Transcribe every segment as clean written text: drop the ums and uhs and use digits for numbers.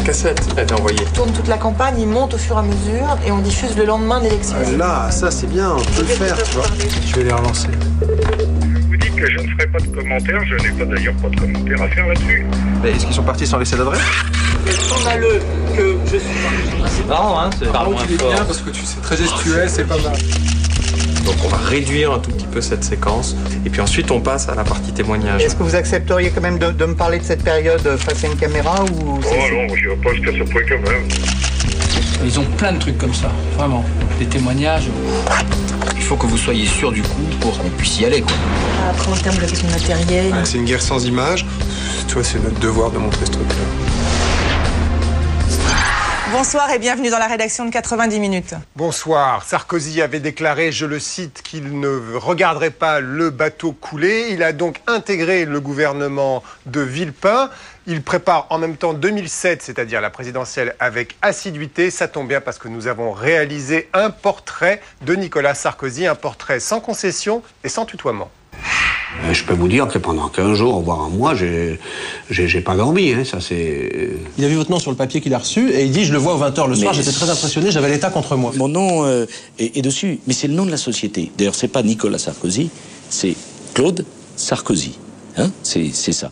cassette a été envoyée. On tourne toute la campagne, il monte au fur et à mesure et on diffuse le lendemain de l'élection. Là, ça c'est bien, on peut le faire, tu vois. Je vais les relancer. Je vous dis que je ne ferai pas de commentaires, je n'ai pas d'ailleurs pas de commentaires à faire là-dessus. Mais est-ce qu'ils sont partis sans laisser d'adresse? C'est scandaleux que je suis... C'est marrant, hein, c'est Par contre, tu dis bien parce que c'est très gestuel, c'est pas mal. Donc on va réduire un tout petit peu cette séquence et puis ensuite on passe à la partie témoignage. Est-ce que vous accepteriez quand même de me parler de cette période face à une caméra ou Oh non, je n'irai pas jusqu'à ce point quand même. Ils ont plein de trucs comme ça, vraiment. Des témoignages. Il faut que vous soyez sûr du coup pour qu'on puisse y aller, quoi. Après, en termes de la question matérielle... Ouais, c'est une guerre sans image. Tu vois, c'est notre devoir de montrer ce truc-là. Bonsoir et bienvenue dans la rédaction de 90 minutes. Bonsoir. Sarkozy avait déclaré, je le cite, qu'il ne regarderait pas le bateau couler. Il a donc intégré le gouvernement de Villepin. Il prépare en même temps 2007, c'est-à-dire la présidentielle, avec assiduité. Ça tombe bien parce que nous avons réalisé un portrait de Nicolas Sarkozy, un portrait sans concession et sans tutoiement. Je peux vous dire que pendant 15 jours, voire un mois, j'ai pas dormi, hein, ça c'est... Il a vu votre nom sur le papier qu'il a reçu et il dit « Je le vois aux 20h le soir, j'étais très impressionné, j'avais l'État contre moi. » Mon nom est dessus, mais c'est le nom de la société. D'ailleurs, c'est pas Nicolas Sarkozy, c'est Claude Sarkozy. Hein, c'est ça.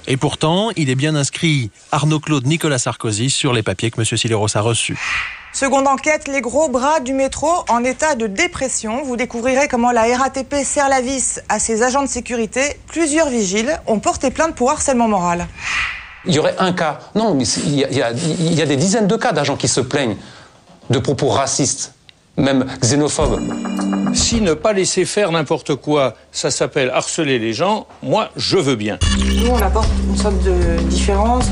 Et pourtant, il est bien inscrit Arnaud-Claude Nicolas Sarkozy sur les papiers que M. Sileros a reçus. Seconde enquête, les gros bras du métro en état de dépression. Vous découvrirez comment la RATP serre la vis à ses agents de sécurité. Plusieurs vigiles ont porté plainte pour harcèlement moral. Il y aurait un cas. Non, mais il y a des dizaines de cas d'agents qui se plaignent de propos racistes, même xénophobes. Si ne pas laisser faire n'importe quoi, ça s'appelle harceler les gens, moi, je veux bien. Nous, on apporte une sorte de différence.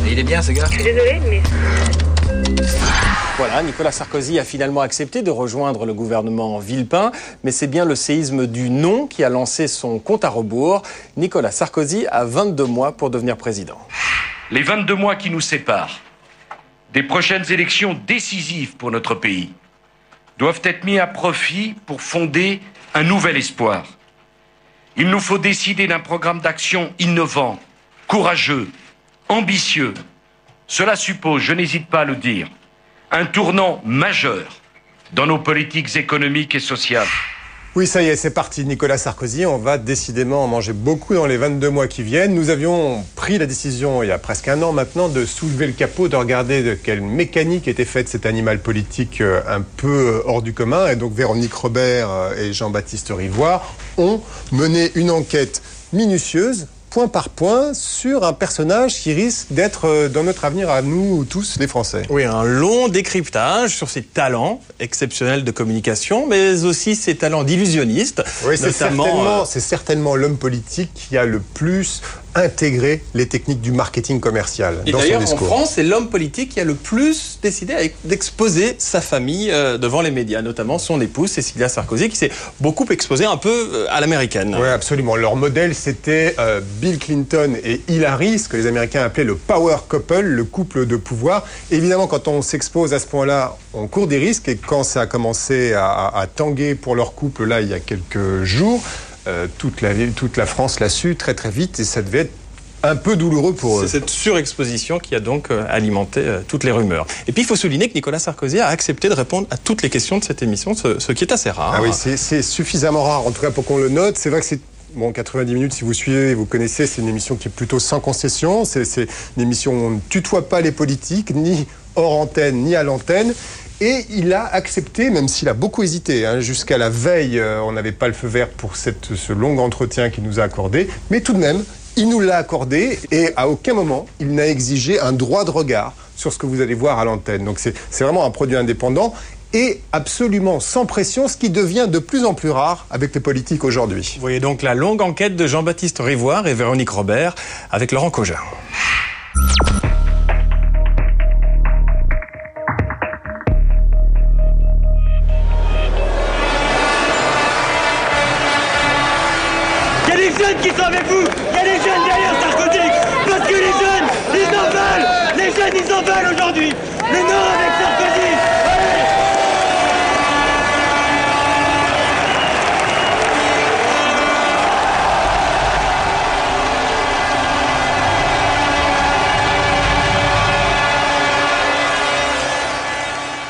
Il est bien, ce gars. Je suis désolée, mais... Voilà, Nicolas Sarkozy a finalement accepté de rejoindre le gouvernement Villepin, mais c'est bien le séisme du non qui a lancé son compte à rebours. Nicolas Sarkozy a 22 mois pour devenir président. Les 22 mois qui nous séparent des prochaines élections décisives pour notre pays doivent être mis à profit pour fonder un nouvel espoir. Il nous faut décider d'un programme d'action innovant, courageux, ambitieux. Cela suppose, je n'hésite pas à le dire, un tournant majeur dans nos politiques économiques et sociales. Oui, ça y est, c'est parti. Nicolas Sarkozy, on va décidément en manger beaucoup dans les 22 mois qui viennent. Nous avions pris la décision, il y a presque un an maintenant, de soulever le capot, de regarder de quelle mécanique était faite cet animal politique un peu hors du commun. Et donc Véronique Robert et Jean-Baptiste Rivoire ont mené une enquête minutieuse, point par point, sur un personnage qui risque d'être dans notre avenir à nous tous, les Français. Oui, un long décryptage sur ses talents exceptionnels de communication, mais aussi ses talents d'illusionniste. Oui, notamment, c'est certainement l'homme politique qui a le plus intégré les techniques du marketing commercial et dans son discours. discours. En France, c'est l'homme politique qui a le plus décidé d'exposer sa famille devant les médias, notamment son épouse Cécilia Sarkozy, qui s'est beaucoup exposée un peu à l'américaine. Oui, absolument. Leur modèle, c'était Bill Clinton et Hillary, ce que les Américains appelaient le power couple, le couple de pouvoir. Évidemment, quand on s'expose à ce point-là, on court des risques. Et quand ça a commencé à tanguer pour leur couple, là, il y a quelques jours, toute la France l'a su très très vite et ça devait être un peu douloureux pour eux. C'est cette surexposition qui a donc alimenté toutes les rumeurs. Et puis il faut souligner que Nicolas Sarkozy a accepté de répondre à toutes les questions de cette émission, ce qui est assez rare. Ah oui, c'est suffisamment rare, en tout cas pour qu'on le note. C'est vrai que c'est... Bon, 90 minutes, si vous suivez, vous connaissez, c'est une émission qui est plutôt sans concession. C'est une émission où on ne tutoie pas les politiques, ni hors antenne, ni à l'antenne. Et il a accepté, même s'il a beaucoup hésité, hein, jusqu'à la veille, on n'avait pas le feu vert pour ce long entretien qu'il nous a accordé, mais tout de même, il nous l'a accordé et à aucun moment, il n'a exigé un droit de regard sur ce que vous allez voir à l'antenne. Donc c'est vraiment un produit indépendant et absolument sans pression, ce qui devient de plus en plus rare avec les politiques aujourd'hui. Vous voyez donc la longue enquête de Jean-Baptiste Rivoire et Véronique Robert avec Laurent Cogin. Il y a des jeunes qui sont avec vous. Il y a des jeunes derrière Sarkozy. Parce que les jeunes, ils en veulent. Les jeunes, ils en veulent aujourd'hui. Le non avec Sarkozy. Allez.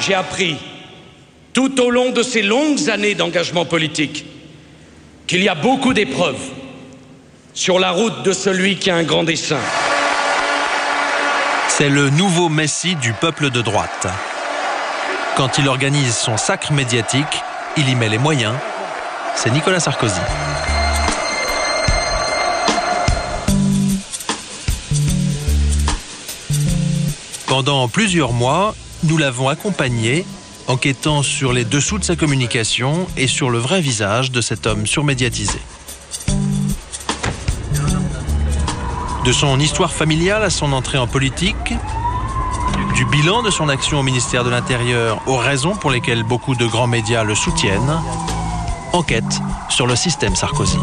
j'ai appris, tout au long de ces longues années d'engagement politique, qu'il y a beaucoup d'épreuves sur la route de celui qui a un grand dessein. C'est le nouveau messie du peuple de droite. Quand il organise son sacre médiatique, il y met les moyens. C'est Nicolas Sarkozy. Pendant plusieurs mois, nous l'avons accompagné, enquêtant sur les dessous de sa communication et sur le vrai visage de cet homme surmédiatisé. De son histoire familiale à son entrée en politique, du bilan de son action au ministère de l'Intérieur aux raisons pour lesquelles beaucoup de grands médias le soutiennent, enquête sur le système Sarkozy.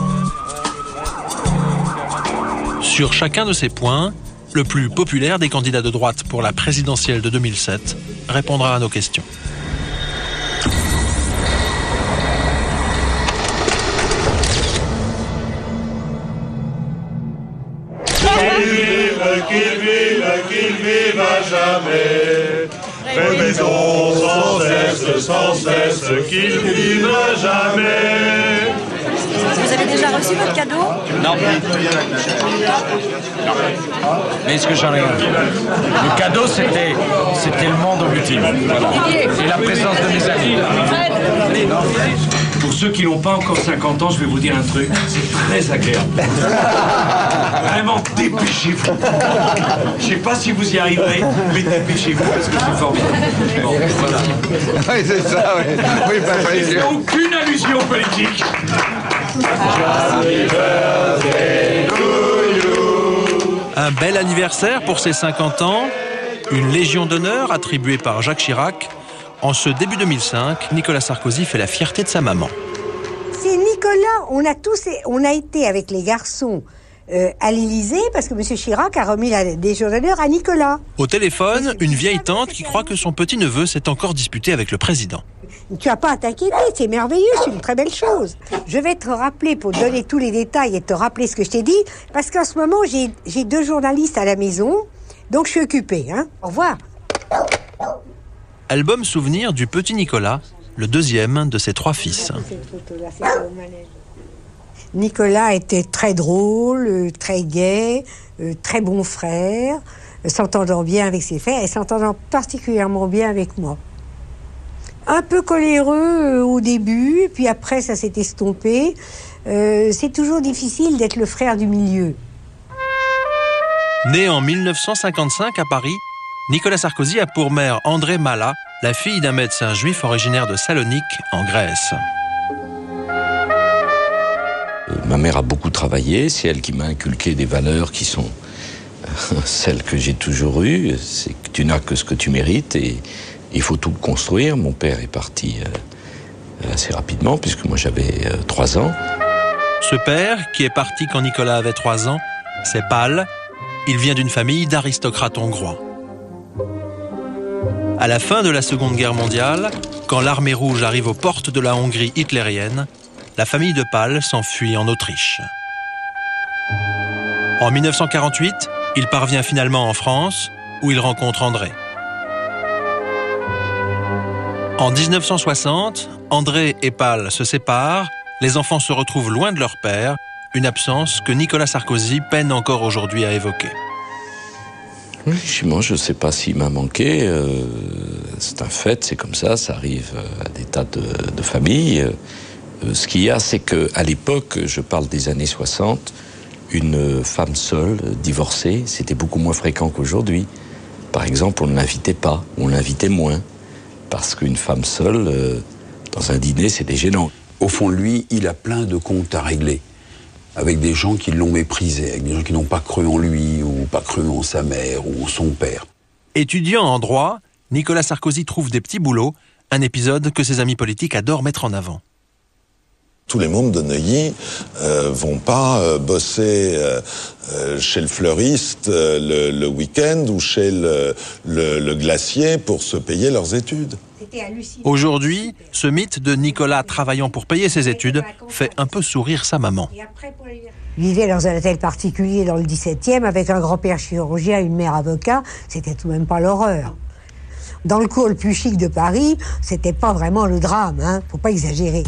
Sur chacun de ces points, le plus populaire des candidats de droite pour la présidentielle de 2007 répondra à nos questions. Qu'il vive à jamais. Répétons sans cesse, qu'il vive à jamais. Vous avez déjà reçu votre cadeau? Non. Mais est-ce que j'en ai un? Le cadeau, c'était le monde au ultime. Voilà. Et la présence de mes amis. Pour ceux qui n'ont pas encore 50 ans, je vais vous dire un truc, c'est très agréable. Vraiment, dépêchez-vous. Je ne sais pas si vous y arriverez, mais dépêchez-vous parce que c'est formidable. Bon, voilà. Oui, c'est ça, oui. C'est aucune allusion politique. Un bel anniversaire pour ses 50 ans, une Légion d'honneur attribuée par Jacques Chirac. En ce début 2005, Nicolas Sarkozy fait la fierté de sa maman. C'est Nicolas, on a été avec les garçons à l'Élysée parce que M. Chirac a remis la Légion d'honneur à Nicolas. Au téléphone, une vieille tante qui croit que son petit-neveu s'est encore disputé avec le président. Tu n'as pas à t'inquiéter, c'est merveilleux, c'est une très belle chose. Je vais te rappeler pour te donner tous les détails et te rappeler ce que je t'ai dit, parce qu'en ce moment, j'ai 2 journalistes à la maison, donc je suis occupée. Hein. Au revoir. Album souvenir du petit Nicolas, le deuxième de ses 3 fils. Nicolas était très drôle, très gai, très bon frère, s'entendant bien avec ses frères et s'entendant particulièrement bien avec moi. Un peu coléreux au début, puis après ça s'est estompé. C'est toujours difficile d'être le frère du milieu. Né en 1955 à Paris, Nicolas Sarkozy a pour mère André Mala, la fille d'un médecin juif originaire de Salonique, en Grèce. Ma mère a beaucoup travaillé, c'est elle qui m'a inculqué des valeurs qui sont celles que j'ai toujours eues. C'est que tu n'as que ce que tu mérites et il faut tout construire. Mon père est parti assez rapidement puisque moi j'avais 3 ans. Ce père, qui est parti quand Nicolas avait 3 ans, c'est Pál. Il vient d'une famille d'aristocrates hongrois. À la fin de la Seconde Guerre mondiale, quand l'armée rouge arrive aux portes de la Hongrie hitlérienne, la famille de Pál s'enfuit en Autriche. En 1948, il parvient finalement en France, où il rencontre André. En 1960, André et Pál se séparent, les enfants se retrouvent loin de leur père, une absence que Nicolas Sarkozy peine encore aujourd'hui à évoquer. Moi, je ne sais pas s'il m'a manqué. C'est un fait, c'est comme ça arrive à des tas de familles. Ce qu'il y a, c'est qu'à l'époque, je parle des années 60, une femme seule, divorcée, c'était beaucoup moins fréquent qu'aujourd'hui. Par exemple, on ne l'invitait pas, on l'invitait moins. Parce qu'une femme seule, dans un dîner, c'était gênant. Au fond de lui, il a plein de comptes à régler. Avec des gens qui l'ont méprisé, avec des gens qui n'ont pas cru en lui, ou pas cru en sa mère, ou en son père. Étudiant en droit, Nicolas Sarkozy trouve des petits boulots, un épisode que ses amis politiques adorent mettre en avant. Tous les mômes de Neuilly vont pas bosser chez le fleuriste le week-end ou chez le glacier pour se payer leurs études. Aujourd'hui, ce mythe de Nicolas travaillant pour payer ses études fait un peu sourire sa maman. Il vivait dans un hôtel particulier dans le 17e avec un grand-père chirurgien et une mère avocat. C'était tout de même pas l'horreur. Dans le col plus chic de Paris, c'était pas vraiment le drame, hein. Faut pas exagérer.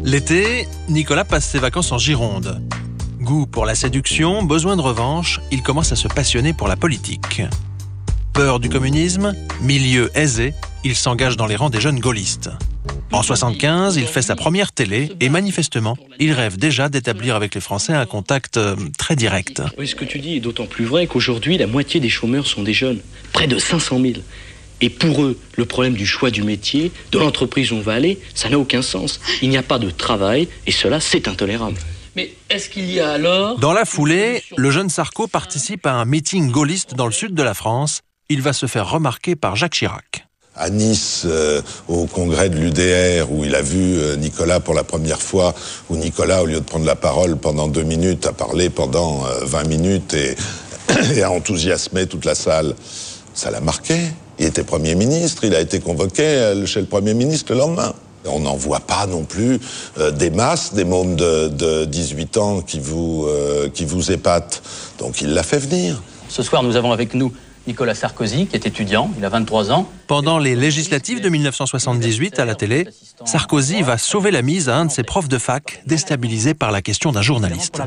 L'été, Nicolas passe ses vacances en Gironde. Goût pour la séduction, besoin de revanche, il commence à se passionner pour la politique. Peur du communisme, milieu aisé, il s'engage dans les rangs des jeunes gaullistes. En 1975, il fait sa première télé et manifestement, il rêve déjà d'établir avec les Français un contact très direct. Oui, ce que tu dis est d'autant plus vrai qu'aujourd'hui, la moitié des chômeurs sont des jeunes, près de 500 000. Et pour eux, le problème du choix du métier, de l'entreprise où on va aller, ça n'a aucun sens. Il n'y a pas de travail et cela, c'est intolérable. Mais est-ce qu'il y a alors... Dans la foulée, le jeune Sarko participe à un meeting gaulliste dans le sud de la France. Il va se faire remarquer par Jacques Chirac. À Nice, au congrès de l'UDR, où il a vu Nicolas pour la première fois, où Nicolas, au lieu de prendre la parole pendant 2 minutes, a parlé pendant 20 minutes et a enthousiasmé toute la salle. Ça l'a marqué. Il était Premier ministre, il a été convoqué chez le Premier ministre le lendemain. On n'en voit pas non plus des masses, des mômes de 18 ans qui vous épatent. Donc il l'a fait venir. Ce soir, nous avons avec nous Nicolas Sarkozy, qui est étudiant, il a 23 ans. Pendant les législatives de 1978 à la télé, Sarkozy va sauver la mise à un de ses profs de fac, déstabilisé par la question d'un journaliste.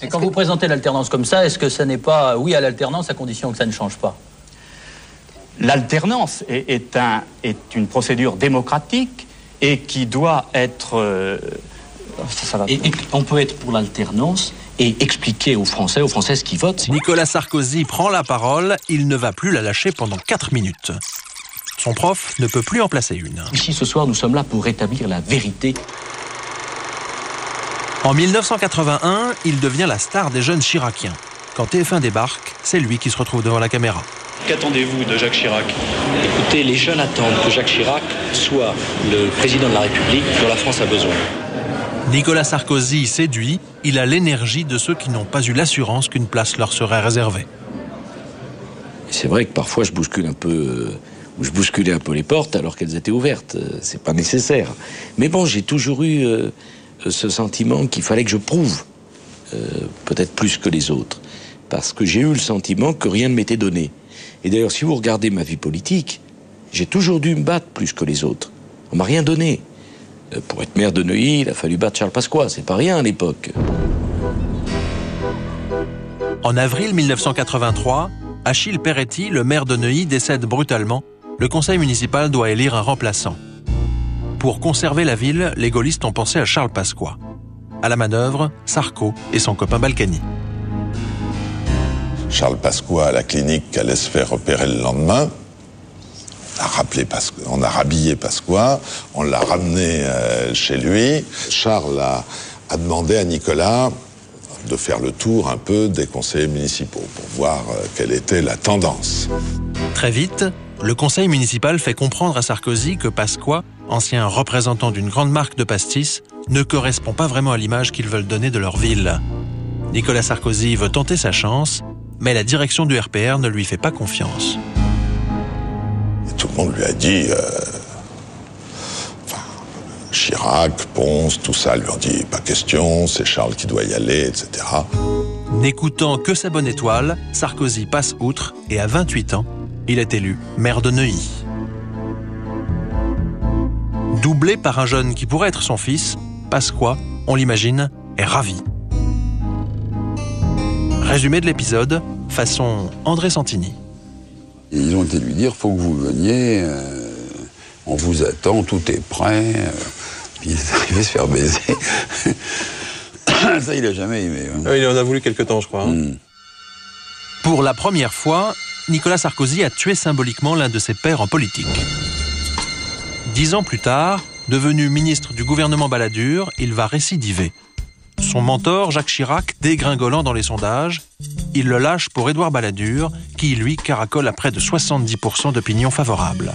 Et quand vous présentez l'alternance comme ça, est-ce que ça n'est pas oui à l'alternance à condition que ça ne change pas? L'alternance est une procédure démocratique et qui doit être... Et on peut être pour l'alternance et expliquer aux Françaises qui votent. Nicolas Sarkozy prend la parole, il ne va plus la lâcher pendant 4 minutes. Son prof ne peut plus en placer une. Ici, ce soir, nous sommes là pour rétablir la vérité. En 1981, il devient la star des jeunes chiraciens. Quand TF1 débarque, c'est lui qui se retrouve devant la caméra. Qu'attendez-vous de Jacques Chirac? Écoutez, les jeunes attendent que Jacques Chirac soit le président de la République dont la France a besoin. Nicolas Sarkozy séduit, il a l'énergie de ceux qui n'ont pas eu l'assurance qu'une place leur serait réservée. C'est vrai que parfois je bousculais un peu les portes alors qu'elles étaient ouvertes. C'est pas nécessaire. Mais bon, j'ai toujours eu ce sentiment qu'il fallait que je prouve, peut-être plus que les autres, parce que j'ai eu le sentiment que rien ne m'était donné. Et d'ailleurs, si vous regardez ma vie politique, j'ai toujours dû me battre plus que les autres. On m'a rien donné. Pour être maire de Neuilly, il a fallu battre Charles Pasqua, c'est pas rien à l'époque. En avril 1983, Achille Peretti, le maire de Neuilly, décède brutalement. Le conseil municipal doit élire un remplaçant. Pour conserver la ville, les gaullistes ont pensé à Charles Pasqua. À la manœuvre, Sarko et son copain Balkany. Charles Pasqua à la clinique allait se faire opérer le lendemain. On a rhabillé Pasqua, on l'a ramené chez lui. Charles a demandé à Nicolas de faire le tour un peu des conseillers municipaux pour voir quelle était la tendance. Très vite, le conseil municipal fait comprendre à Sarkozy que Pasqua, ancien représentant d'une grande marque de pastis, ne correspond pas vraiment à l'image qu'ils veulent donner de leur ville. Nicolas Sarkozy veut tenter sa chance, mais la direction du RPR ne lui fait pas confiance. Tout le monde lui a dit, Chirac, Ponce, tout ça, lui ont dit, pas question, c'est Charles qui doit y aller, etc. N'écoutant que sa bonne étoile, Sarkozy passe outre et à 28 ans, il est élu maire de Neuilly. Doublé par un jeune qui pourrait être son fils, Pasqua, on l'imagine, est ravi. Résumé de l'épisode, façon André Santini. Et ils ont été lui dire, faut que vous veniez, on vous attend, tout est prêt. Puis il est arrivé se faire baiser. Ça, il a jamais aimé. Hein. Il en a voulu quelque temps, je crois. Hein. Pour la première fois, Nicolas Sarkozy a tué symboliquement l'un de ses pairs en politique. 10 ans plus tard, devenu ministre du gouvernement Balladur, il va récidiver. Son mentor, Jacques Chirac, dégringolant dans les sondages, il le lâche pour Édouard Balladur, qui, lui, caracole à près de 70% d'opinion favorable.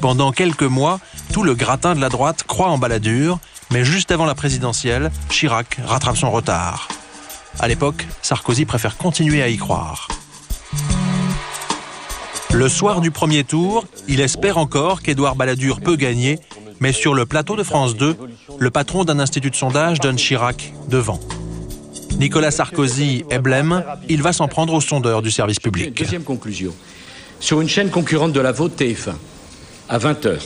Pendant quelques mois, tout le gratin de la droite croit en Balladur, mais juste avant la présidentielle, Chirac rattrape son retard. À l'époque, Sarkozy préfère continuer à y croire. Le soir du premier tour, il espère encore qu'Édouard Balladur peut gagner, mais sur le plateau de France 2, le patron d'un institut de sondage donne Chirac devant. Nicolas Sarkozy est blême, il va s'en prendre aux sondeurs du service public. Deuxième conclusion. sur une chaîne concurrente de la vôtre, TF1, à 20h.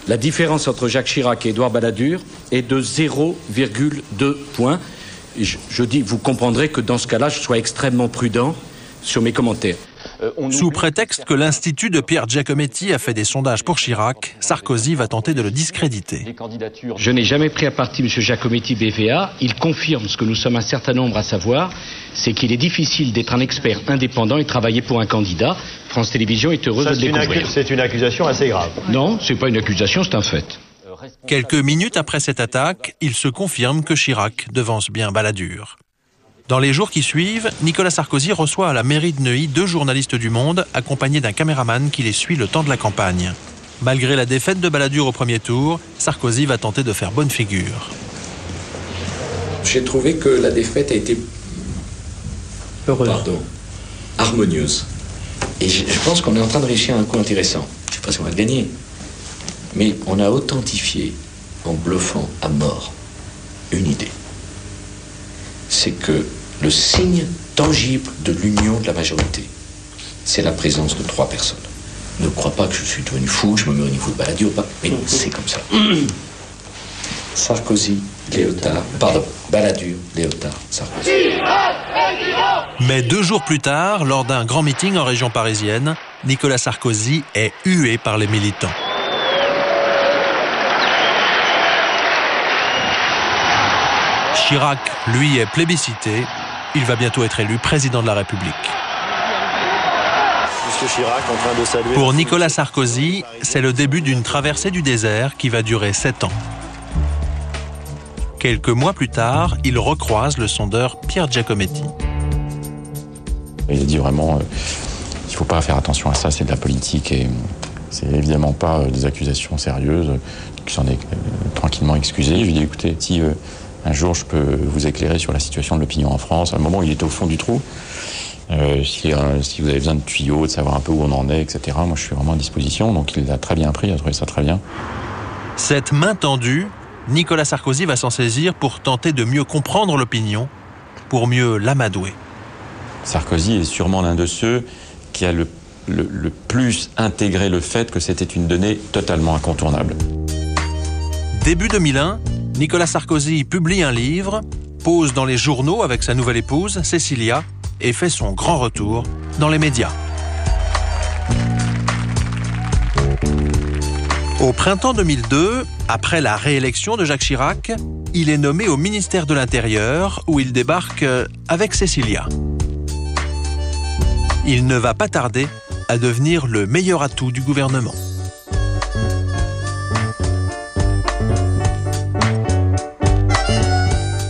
La différence entre Jacques Chirac et Édouard Balladur est de 0,2 points. Et je dis, vous comprendrez que dans ce cas-là, je sois extrêmement prudent sur mes commentaires. Sous prétexte que l'Institut de Pierre Giacometti a fait des sondages pour Chirac, Sarkozy va tenter de le discréditer. Je n'ai jamais pris à partie M. Giacometti BVA. Il confirme ce que nous sommes un certain nombre à savoir, c'est qu'il est difficile d'être un expert indépendant et travailler pour un candidat. France Télévisions est heureuse de le découvrir. C'est une accusation assez grave. Non, c'est pas une accusation, c'est un fait. Quelques minutes après cette attaque, il se confirme que Chirac devance bien Balladur. Dans les jours qui suivent, Nicolas Sarkozy reçoit à la mairie de Neuilly 2 journalistes du Monde, accompagnés d'un caméraman qui les suit le temps de la campagne. Malgré la défaite de Balladur au premier tour, Sarkozy va tenter de faire bonne figure. J'ai trouvé que la défaite a été harmonieuse. Et je pense qu'on est en train de réussir un coup intéressant. Je ne sais pas si on va gagner. Mais on a authentifié, en bluffant à mort, une idée. C'est que le signe tangible de l'union de la majorité, c'est la présence de 3 personnes. Ne crois pas que je suis devenu fou, que je me mets au niveau de Balladur ou pas, mais c'est comme ça. Sarkozy, Léotard, Balladur, Léotard, Sarkozy. Mais 2 jours plus tard, lors d'un grand meeting en région parisienne, Nicolas Sarkozy est hué par les militants. Chirac, lui, est plébiscité. Il va bientôt être élu président de la République. Monsieur Chirac en train de saluer... Pour Nicolas Sarkozy, c'est le début d'une traversée du désert qui va durer 7 ans. Quelques mois plus tard, il recroise le sondeur Pierre Giacometti. Il a dit vraiment, il ne faut pas faire attention à ça, c'est de la politique et c'est évidemment pas des accusations sérieuses. Il s'en est tranquillement excusé. Je lui ai dit, écoutez, si un jour je peux vous éclairer sur la situation de l'opinion en France, à un moment où il était au fond du trou, si vous avez besoin de tuyaux, de savoir un peu où on en est, etc., moi je suis vraiment à disposition. Donc il l'a très bien pris, il a trouvé ça très bien. Cette main tendue, Nicolas Sarkozy va s'en saisir pour tenter de mieux comprendre l'opinion, pour mieux l'amadouer. Sarkozy est sûrement l'un de ceux qui a le plus intégré le fait que c'était une donnée totalement incontournable. Début 2001, Nicolas Sarkozy publie un livre, pose dans les journaux avec sa nouvelle épouse, Cécilia, et fait son grand retour dans les médias. Au printemps 2002, après la réélection de Jacques Chirac, il est nommé au ministère de l'Intérieur, où il débarque avec Cécilia. Il ne va pas tarder à devenir le meilleur atout du gouvernement.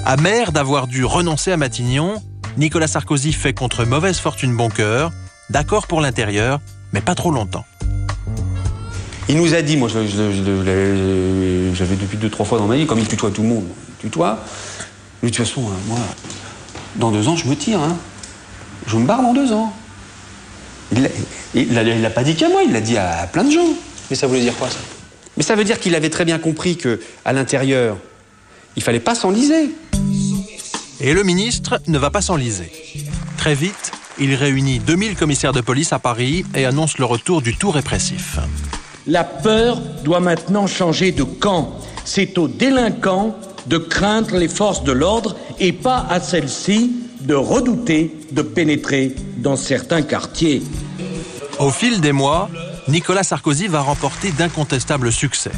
Amer d'avoir dû renoncer à Matignon, Nicolas Sarkozy fait contre mauvaise fortune bon cœur, d'accord pour l'intérieur, mais pas trop longtemps. Il nous a dit, moi j'avais depuis 2-3 fois dans ma vie, comme il tutoie tout le monde, il tutoie. Mais de toute façon, moi, dans 2 ans, je me tire. Je me barre dans 2 ans. Il l'a pas dit qu'à moi, il l'a dit à plein de gens. Mais ça voulait dire quoi, ça? Mais ça veut dire qu'il avait très bien compris qu'à l'intérieur, il fallait pas s'enliser. Et le ministre ne va pas s'enliser. Très vite, il réunit 2000 commissaires de police à Paris et annonce le retour du tout répressif. La peur doit maintenant changer de camp. C'est aux délinquants de craindre les forces de l'ordre et pas à celles-ci de redouter de pénétrer dans certains quartiers. Au fil des mois, Nicolas Sarkozy va remporter d'incontestables succès.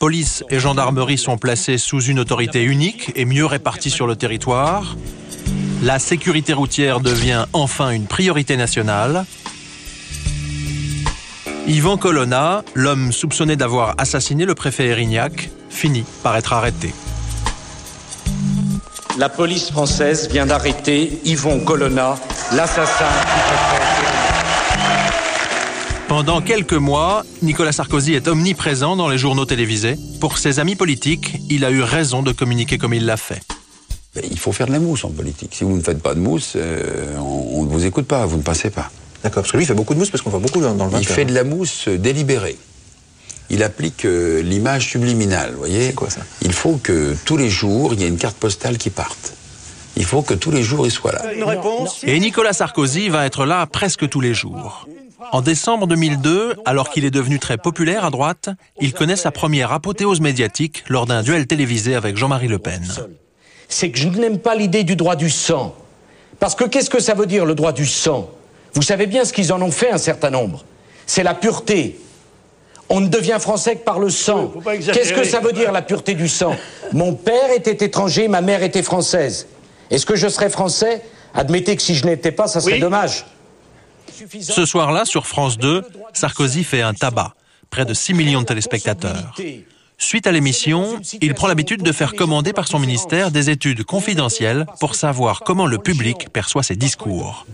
Police et gendarmerie sont placés sous une autorité unique et mieux répartie sur le territoire. La sécurité routière devient enfin une priorité nationale. Yvan Colonna, l'homme soupçonné d'avoir assassiné le préfet Erignac, finit par être arrêté. La police française vient d'arrêter Yvan Colonna, l'assassin du préfet Erignac. Pendant quelques mois, Nicolas Sarkozy est omniprésent dans les journaux télévisés. Pour ses amis politiques, il a eu raison de communiquer comme il l'a fait. Il faut faire de la mousse en politique. Si vous ne faites pas de mousse, on ne vous écoute pas, vous ne passez pas. D'accord, parce que lui, il fait beaucoup de mousse, parce qu'on voit beaucoup dans le 20. Il fait de la mousse délibérée. Il applique l'image subliminale, vous voyez. C'est quoi ça? Il faut que tous les jours, il y ait une carte postale qui parte. Il faut que tous les jours, il soit là. Et Nicolas Sarkozy va être là presque tous les jours. En décembre 2002, alors qu'il est devenu très populaire à droite, il connaît sa première apothéose médiatique lors d'un duel télévisé avec Jean-Marie Le Pen. C'est que je n'aime pas l'idée du droit du sang. Parce que qu'est-ce que ça veut dire, le droit du sang? Vous savez bien ce qu'ils en ont fait, un certain nombre. C'est la pureté. On ne devient français que par le sang. Qu'est-ce que ça veut dire, la pureté du sang? Mon père était étranger, ma mère était française. Est-ce que je serais français? Admettez que si je n'étais pas, ça serait dommage. Ce soir-là, sur France 2, Sarkozy fait un tabac. Près de 6 millions de téléspectateurs. Suite à l'émission, il prend l'habitude de faire commander par son ministère des études confidentielles pour savoir comment le public perçoit ses discours.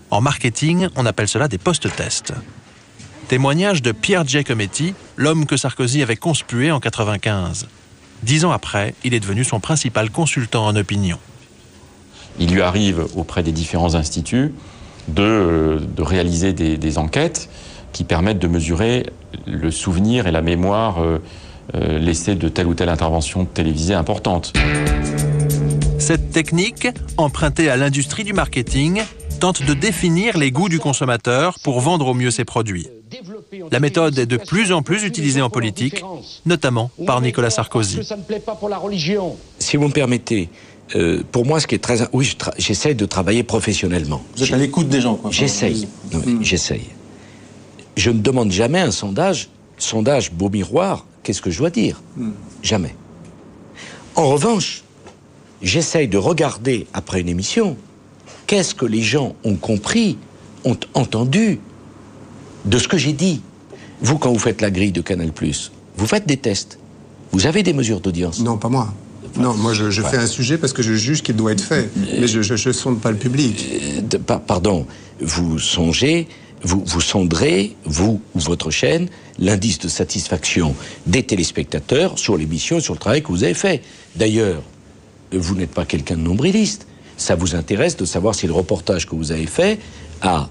En marketing, on appelle cela des post-tests. Témoignage de Pierre Giacometti, l'homme que Sarkozy avait conspué en 1995. 10 ans après, il est devenu son principal consultant en opinion. Il lui arrive, auprès des différents instituts, de réaliser des enquêtes qui permettent de mesurer le souvenir et la mémoire laissés de telle ou telle intervention télévisée importante. Cette technique, empruntée à l'industrie du marketing, tente de définir les goûts du consommateur pour vendre au mieux ses produits. La méthode est de plus en plus utilisée en politique, notamment par Nicolas Sarkozy. Ça ne plaît pas pour la religion. Si vous me permettez, pour moi, ce qui est très... Oui, j'essaye de travailler professionnellement. Vous êtes à l'écoute des gens, quoi. J'essaye. J'essaye. Je ne demande jamais un sondage. Sondage, beau miroir, qu'est-ce que je dois dire? Jamais. En revanche, j'essaye de regarder, après une émission, qu'est-ce que les gens ont compris, ont entendu de ce que j'ai dit. Vous, quand vous faites la grille de Canal+, vous faites des tests. Vous avez des mesures d'audience? Non, pas moi. Non, moi je fais un sujet parce que je juge qu'il doit être fait. Mais je ne sonde pas le public. Pardon, vous songez, vous sonderez, vous ou votre chaîne, l'indice de satisfaction des téléspectateurs sur l'émission et sur le travail que vous avez fait. D'ailleurs, vous n'êtes pas quelqu'un de nombriliste. Ça vous intéresse de savoir si le reportage que vous avez fait a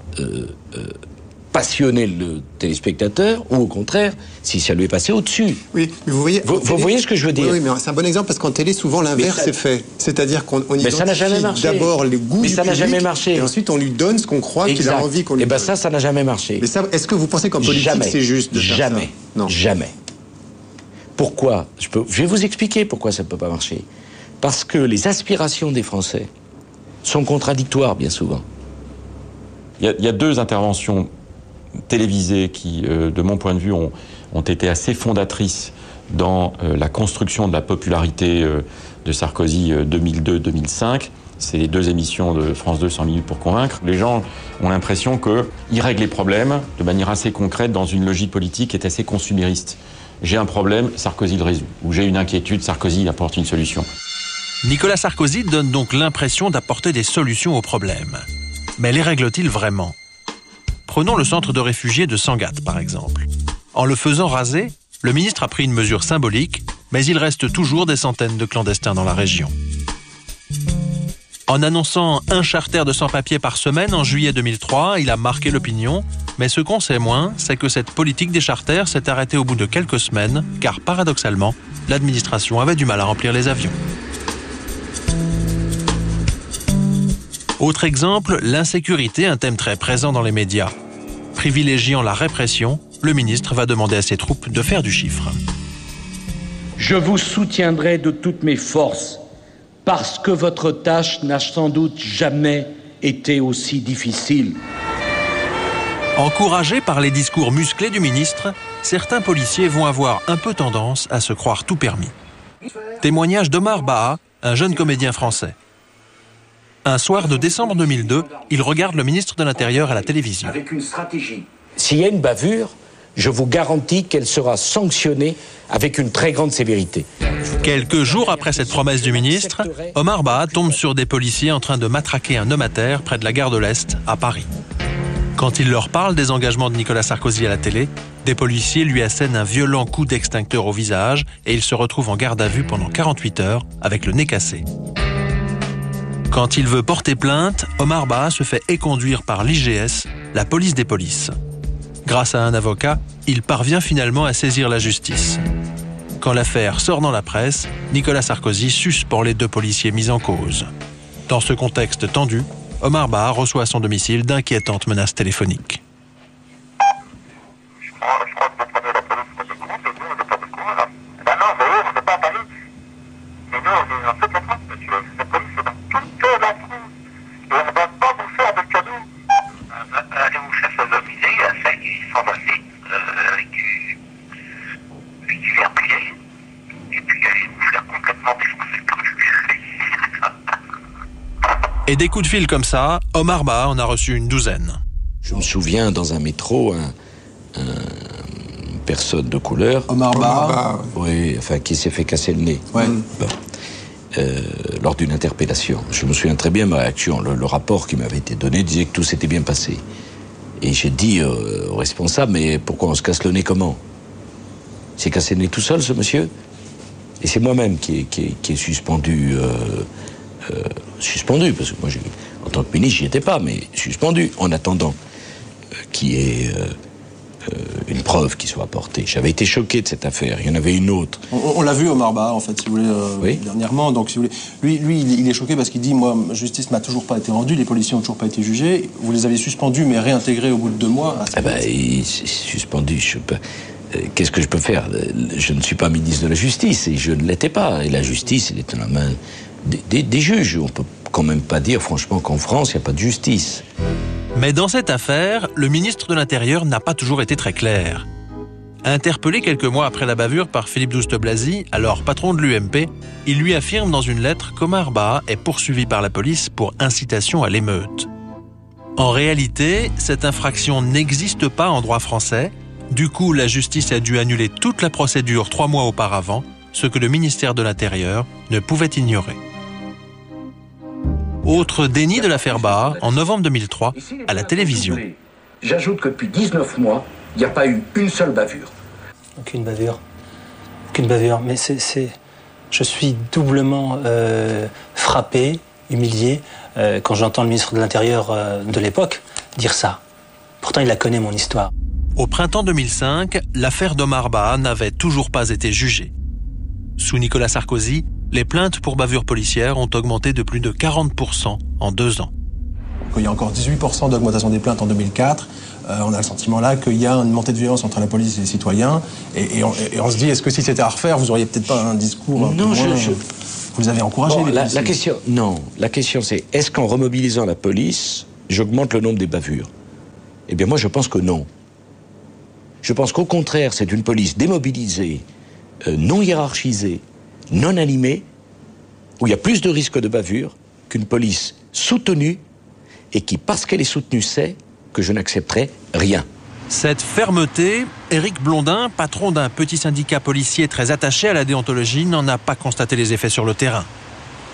passionné le téléspectateur ou au contraire, si ça lui est passé au-dessus. Oui, mais vous voyez... Vous voyez ce que je veux dire? Oui, mais c'est un bon exemple parce qu'en télé, souvent l'inverse est fait. C'est-à-dire qu'on identifie d'abord les goûts du public. Mais ça n'a jamais marché. Et ensuite, on lui donne ce qu'on croit qu'il a envie qu'on lui donne. Et bien ça n'a jamais marché. Mais ça, est-ce que vous pensez qu'en politique, c'est juste de faire Jamais. ça? Non. Jamais. Pourquoi? Je vais vous expliquer pourquoi ça ne peut pas marcher. Parce que les aspirations des Français sont contradictoires, bien souvent. Il y a deux interventions télévisées qui, de mon point de vue, ont été assez fondatrices dans la construction de la popularité de Sarkozy 2002-2005. C'est les deux émissions de France 2, 100 minutes pour convaincre. Les gens ont l'impression qu'il règle les problèmes de manière assez concrète dans une logique politique qui est assez consumériste. J'ai un problème, Sarkozy le résout. Ou j'ai une inquiétude, Sarkozy apporte une solution. Nicolas Sarkozy donne donc l'impression d'apporter des solutions aux problèmes. Mais les règle-t-il vraiment? Prenons le centre de réfugiés de Sangatte, par exemple. En le faisant raser, le ministre a pris une mesure symbolique, mais il reste toujours des centaines de clandestins dans la région. En annonçant un charter de sans-papiers par semaine en juillet 2003, il a marqué l'opinion, mais ce qu'on sait moins, c'est que cette politique des charters s'est arrêtée au bout de quelques semaines, car paradoxalement, l'administration avait du mal à remplir les avions. Autre exemple, l'insécurité, un thème très présent dans les médias. Privilégiant la répression, le ministre va demander à ses troupes de faire du chiffre. Je vous soutiendrai de toutes mes forces, parce que votre tâche n'a sans doute jamais été aussi difficile. Encouragés par les discours musclés du ministre, certains policiers vont avoir un peu tendance à se croire tout permis. Témoignage d'Omar Baha, un jeune comédien français. Un soir de décembre 2002, il regarde le ministre de l'Intérieur à la télévision. Avec une stratégie. S'il y a une bavure, je vous garantis qu'elle sera sanctionnée avec une très grande sévérité. Quelques jours après cette promesse du ministre, Omar Baha tombe sur des policiers en train de matraquer un homme à terre près de la gare de l'Est, à Paris. Quand il leur parle des engagements de Nicolas Sarkozy à la télé, des policiers lui assènent un violent coup d'extincteur au visage et il se retrouve en garde à vue pendant 48 heures avec le nez cassé. Quand il veut porter plainte, Omar Baha se fait éconduire par l'IGS, la police des polices. Grâce à un avocat, il parvient finalement à saisir la justice. Quand l'affaire sort dans la presse, Nicolas Sarkozy suspend les deux policiers mis en cause. Dans ce contexte tendu, Omar Baha reçoit à son domicile d'inquiétantes menaces téléphoniques. Et des coups de fil comme ça, Omar Bah en a reçu une douzaine. Je me souviens, dans un métro, une personne de couleur... Omar Bah. Oui, enfin, qui s'est fait casser le nez. Ouais. Bon. Lors d'une interpellation. Je me souviens très bien de ma réaction. Le rapport qui m'avait été donné disait que tout s'était bien passé. Et j'ai dit au responsable, mais pourquoi on se casse le nez comment? Il s'est cassé le nez tout seul, ce monsieur? Et c'est moi-même qui est suspendu... suspendu, parce que moi, en tant que ministre, j'y étais pas, mais suspendu, en attendant qu'il y ait une preuve qui soit apportée. J'avais été choqué de cette affaire. Il y en avait une autre. On l'a vu, Omar Bah, en fait, si vous voulez, oui. dernièrement. Donc, si vous voulez, lui, il est choqué parce qu'il dit, moi, justice m'a toujours pas été rendue, les policiers ont toujours pas été jugés. Vous les avez suspendus, mais réintégrés au bout de 2 mois. Il est suspendu. Qu'est-ce que je peux faire? Je ne suis pas ministre de la Justice et je ne l'étais pas. Et la justice, elle est dans la main des juges. On peut quand même pas dire, franchement, qu'en France, il n'y a pas de justice. Mais dans cette affaire, le ministre de l'Intérieur n'a pas toujours été très clair. Interpellé quelques mois après la bavure par Philippe Douste-Blazy, alors patron de l'UMP, il lui affirme dans une lettre qu'Omar Bah est poursuivi par la police pour incitation à l'émeute. En réalité, cette infraction n'existe pas en droit français. Du coup, la justice a dû annuler toute la procédure 3 mois auparavant, ce que le ministère de l'Intérieur ne pouvait ignorer. Autre déni de l'affaire Bah, en novembre 2003, à la télévision. J'ajoute que depuis 19 mois, il n'y a pas eu une seule bavure. Aucune bavure. Aucune bavure. Mais je suis doublement frappé, humilié, quand j'entends le ministre de l'Intérieur de l'époque dire ça. Pourtant, il la connaît, mon histoire. Au printemps 2005, l'affaire d'Omar Bah n'avait toujours pas été jugée. Sous Nicolas Sarkozy, les plaintes pour bavure policière ont augmenté de plus de 40% en 2 ans. Il y a encore 18% d'augmentation des plaintes en 2004. On a le sentiment là qu'il y a une montée de violence entre la police et les citoyens. Et on se dit, est-ce que si c'était à refaire, vous auriez peut-être pas un discours un peu moins... Vous les avez encouragés, les policiers. La question c'est, est-ce qu'en remobilisant la police, j'augmente le nombre des bavures? Eh bien moi je pense que non. Je pense qu'au contraire, c'est une police démobilisée, non hiérarchisée, non animée, où il y a plus de risques de bavure qu'une police soutenue et qui, parce qu'elle est soutenue, sait que je n'accepterai rien. Cette fermeté, Éric Blondin, patron d'un petit syndicat policier très attaché à la déontologie, n'en a pas constaté les effets sur le terrain.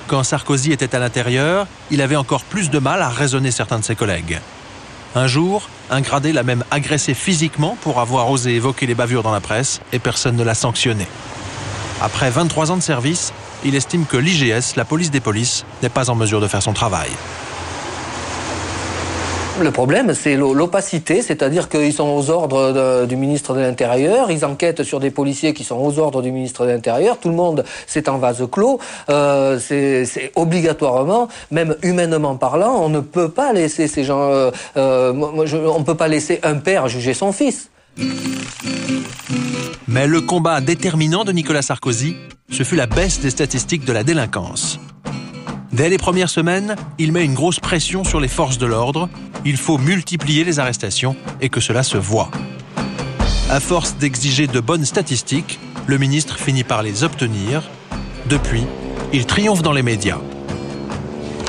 Quand Sarkozy était à l'intérieur, il avait encore plus de mal à raisonner certains de ses collègues. Un jour, un gradé l'a même agressé physiquement pour avoir osé évoquer les bavures dans la presse et personne ne l'a sanctionné. Après 23 ans de service, il estime que l'IGS, la police des polices, n'est pas en mesure de faire son travail. Le problème, c'est l'opacité, c'est-à-dire qu'ils sont aux ordres du ministre de l'Intérieur, ils enquêtent sur des policiers qui sont aux ordres du ministre de l'Intérieur, tout le monde, c'est en vase clos, c'est obligatoirement, même humainement parlant, on ne peut pas laisser ces gens... on ne peut pas laisser un père juger son fils. Mais le combat déterminant de Nicolas Sarkozy, ce fut la baisse des statistiques de la délinquance. Dès les premières semaines, il met une grosse pression sur les forces de l'ordre. Il faut multiplier les arrestations et que cela se voit. À force d'exiger de bonnes statistiques, le ministre finit par les obtenir. Depuis, il triomphe dans les médias.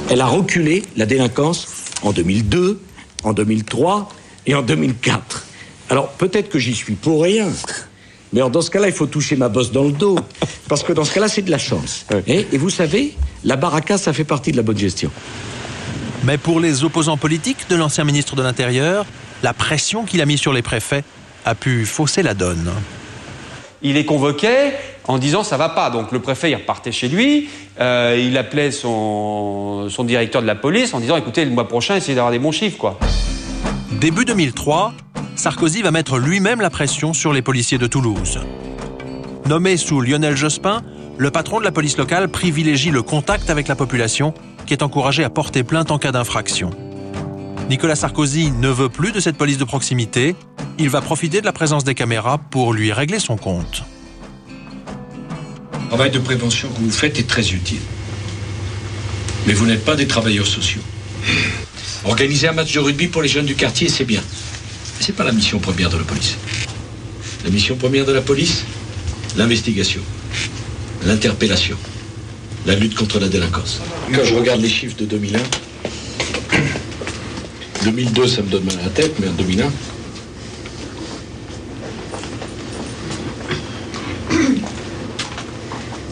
Elle a reculé, la délinquance, en 2002, en 2003 et en 2004. Alors peut-être que j'y suis pour rien. Mais alors, dans ce cas-là, il faut toucher ma bosse dans le dos. Parce que dans ce cas-là, c'est de la chance. Et vous savez, la baraka, ça fait partie de la bonne gestion. Mais pour les opposants politiques de l'ancien ministre de l'Intérieur, la pression qu'il a mise sur les préfets a pu fausser la donne. Il est convoqué en disant ça va pas. Donc le préfet il repartait chez lui, il appelait son directeur de la police en disant écoutez, le mois prochain, essayez d'avoir des bons chiffres, quoi. Début 2003, Sarkozy va mettre lui-même la pression sur les policiers de Toulouse. Nommé sous Lionel Jospin, le patron de la police locale privilégie le contact avec la population, qui est encouragé à porter plainte en cas d'infraction. Nicolas Sarkozy ne veut plus de cette police de proximité. Il va profiter de la présence des caméras pour lui régler son compte. Le travail de prévention que vous faites est très utile. Mais vous n'êtes pas des travailleurs sociaux. Organiser un match de rugby pour les jeunes du quartier, c'est bien. Mais c'est pas la mission première de la police. La mission première de la police, l'investigation, l'interpellation, la lutte contre la délinquance. Quand je regarde les chiffres de 2001, 2002, ça me donne mal à la tête, mais en 2001...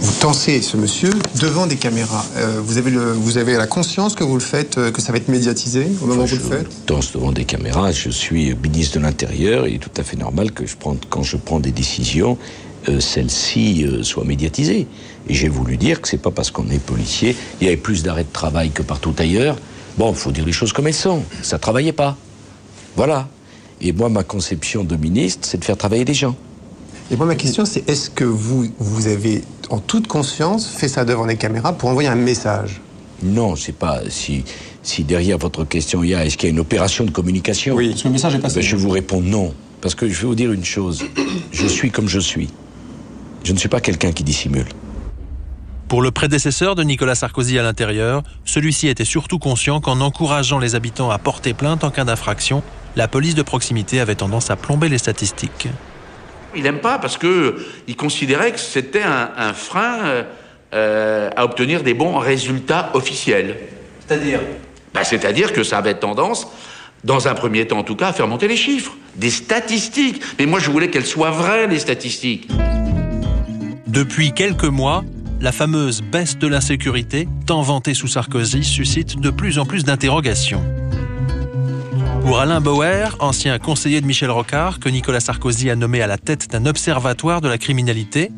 Vous tensez ce monsieur devant des caméras. Vous avez la conscience que vous le faites, que ça va être médiatisé au moment où vous le faites? Je tense devant des caméras, je suis ministre de l'Intérieur, et il est tout à fait normal que quand je prends des décisions, celles-ci soient médiatisées. Et j'ai voulu dire que c'est pas parce qu'on est policier, il y avait plus d'arrêts de travail que partout ailleurs. Bon, il faut dire les choses comme elles sont. Ça travaillait pas. Voilà. Et moi, ma conception de ministre, c'est de faire travailler les gens. Et moi, ma question, c'est est-ce que vous avez, en toute conscience, fait ça devant les caméras pour envoyer un message? Non, c'est pas... Si derrière votre question, il y a... Est-ce qu'il y a une opération de communication? Oui, parce que le message est passé. Je vous réponds non. Parce que je vais vous dire une chose. Je suis comme je suis. Je ne suis pas quelqu'un qui dissimule. Pour le prédécesseur de Nicolas Sarkozy à l'intérieur, celui-ci était surtout conscient qu'en encourageant les habitants à porter plainte en cas d'infraction, la police de proximité avait tendance à plomber les statistiques. Il n'aime pas parce qu'il considérait que c'était un frein à obtenir des bons résultats officiels. C'est-à-dire c'est-à-dire que ça avait tendance, dans un premier temps en tout cas, à faire monter les chiffres, des statistiques. Mais moi je voulais qu'elles soient vraies, les statistiques. Depuis quelques mois, la fameuse baisse de l'insécurité, tant vantée sous Sarkozy, suscite de plus en plus d'interrogations. Pour Alain Bauer, ancien conseiller de Michel Rocard, que Nicolas Sarkozy a nommé à la tête d'un observatoire de la criminalité,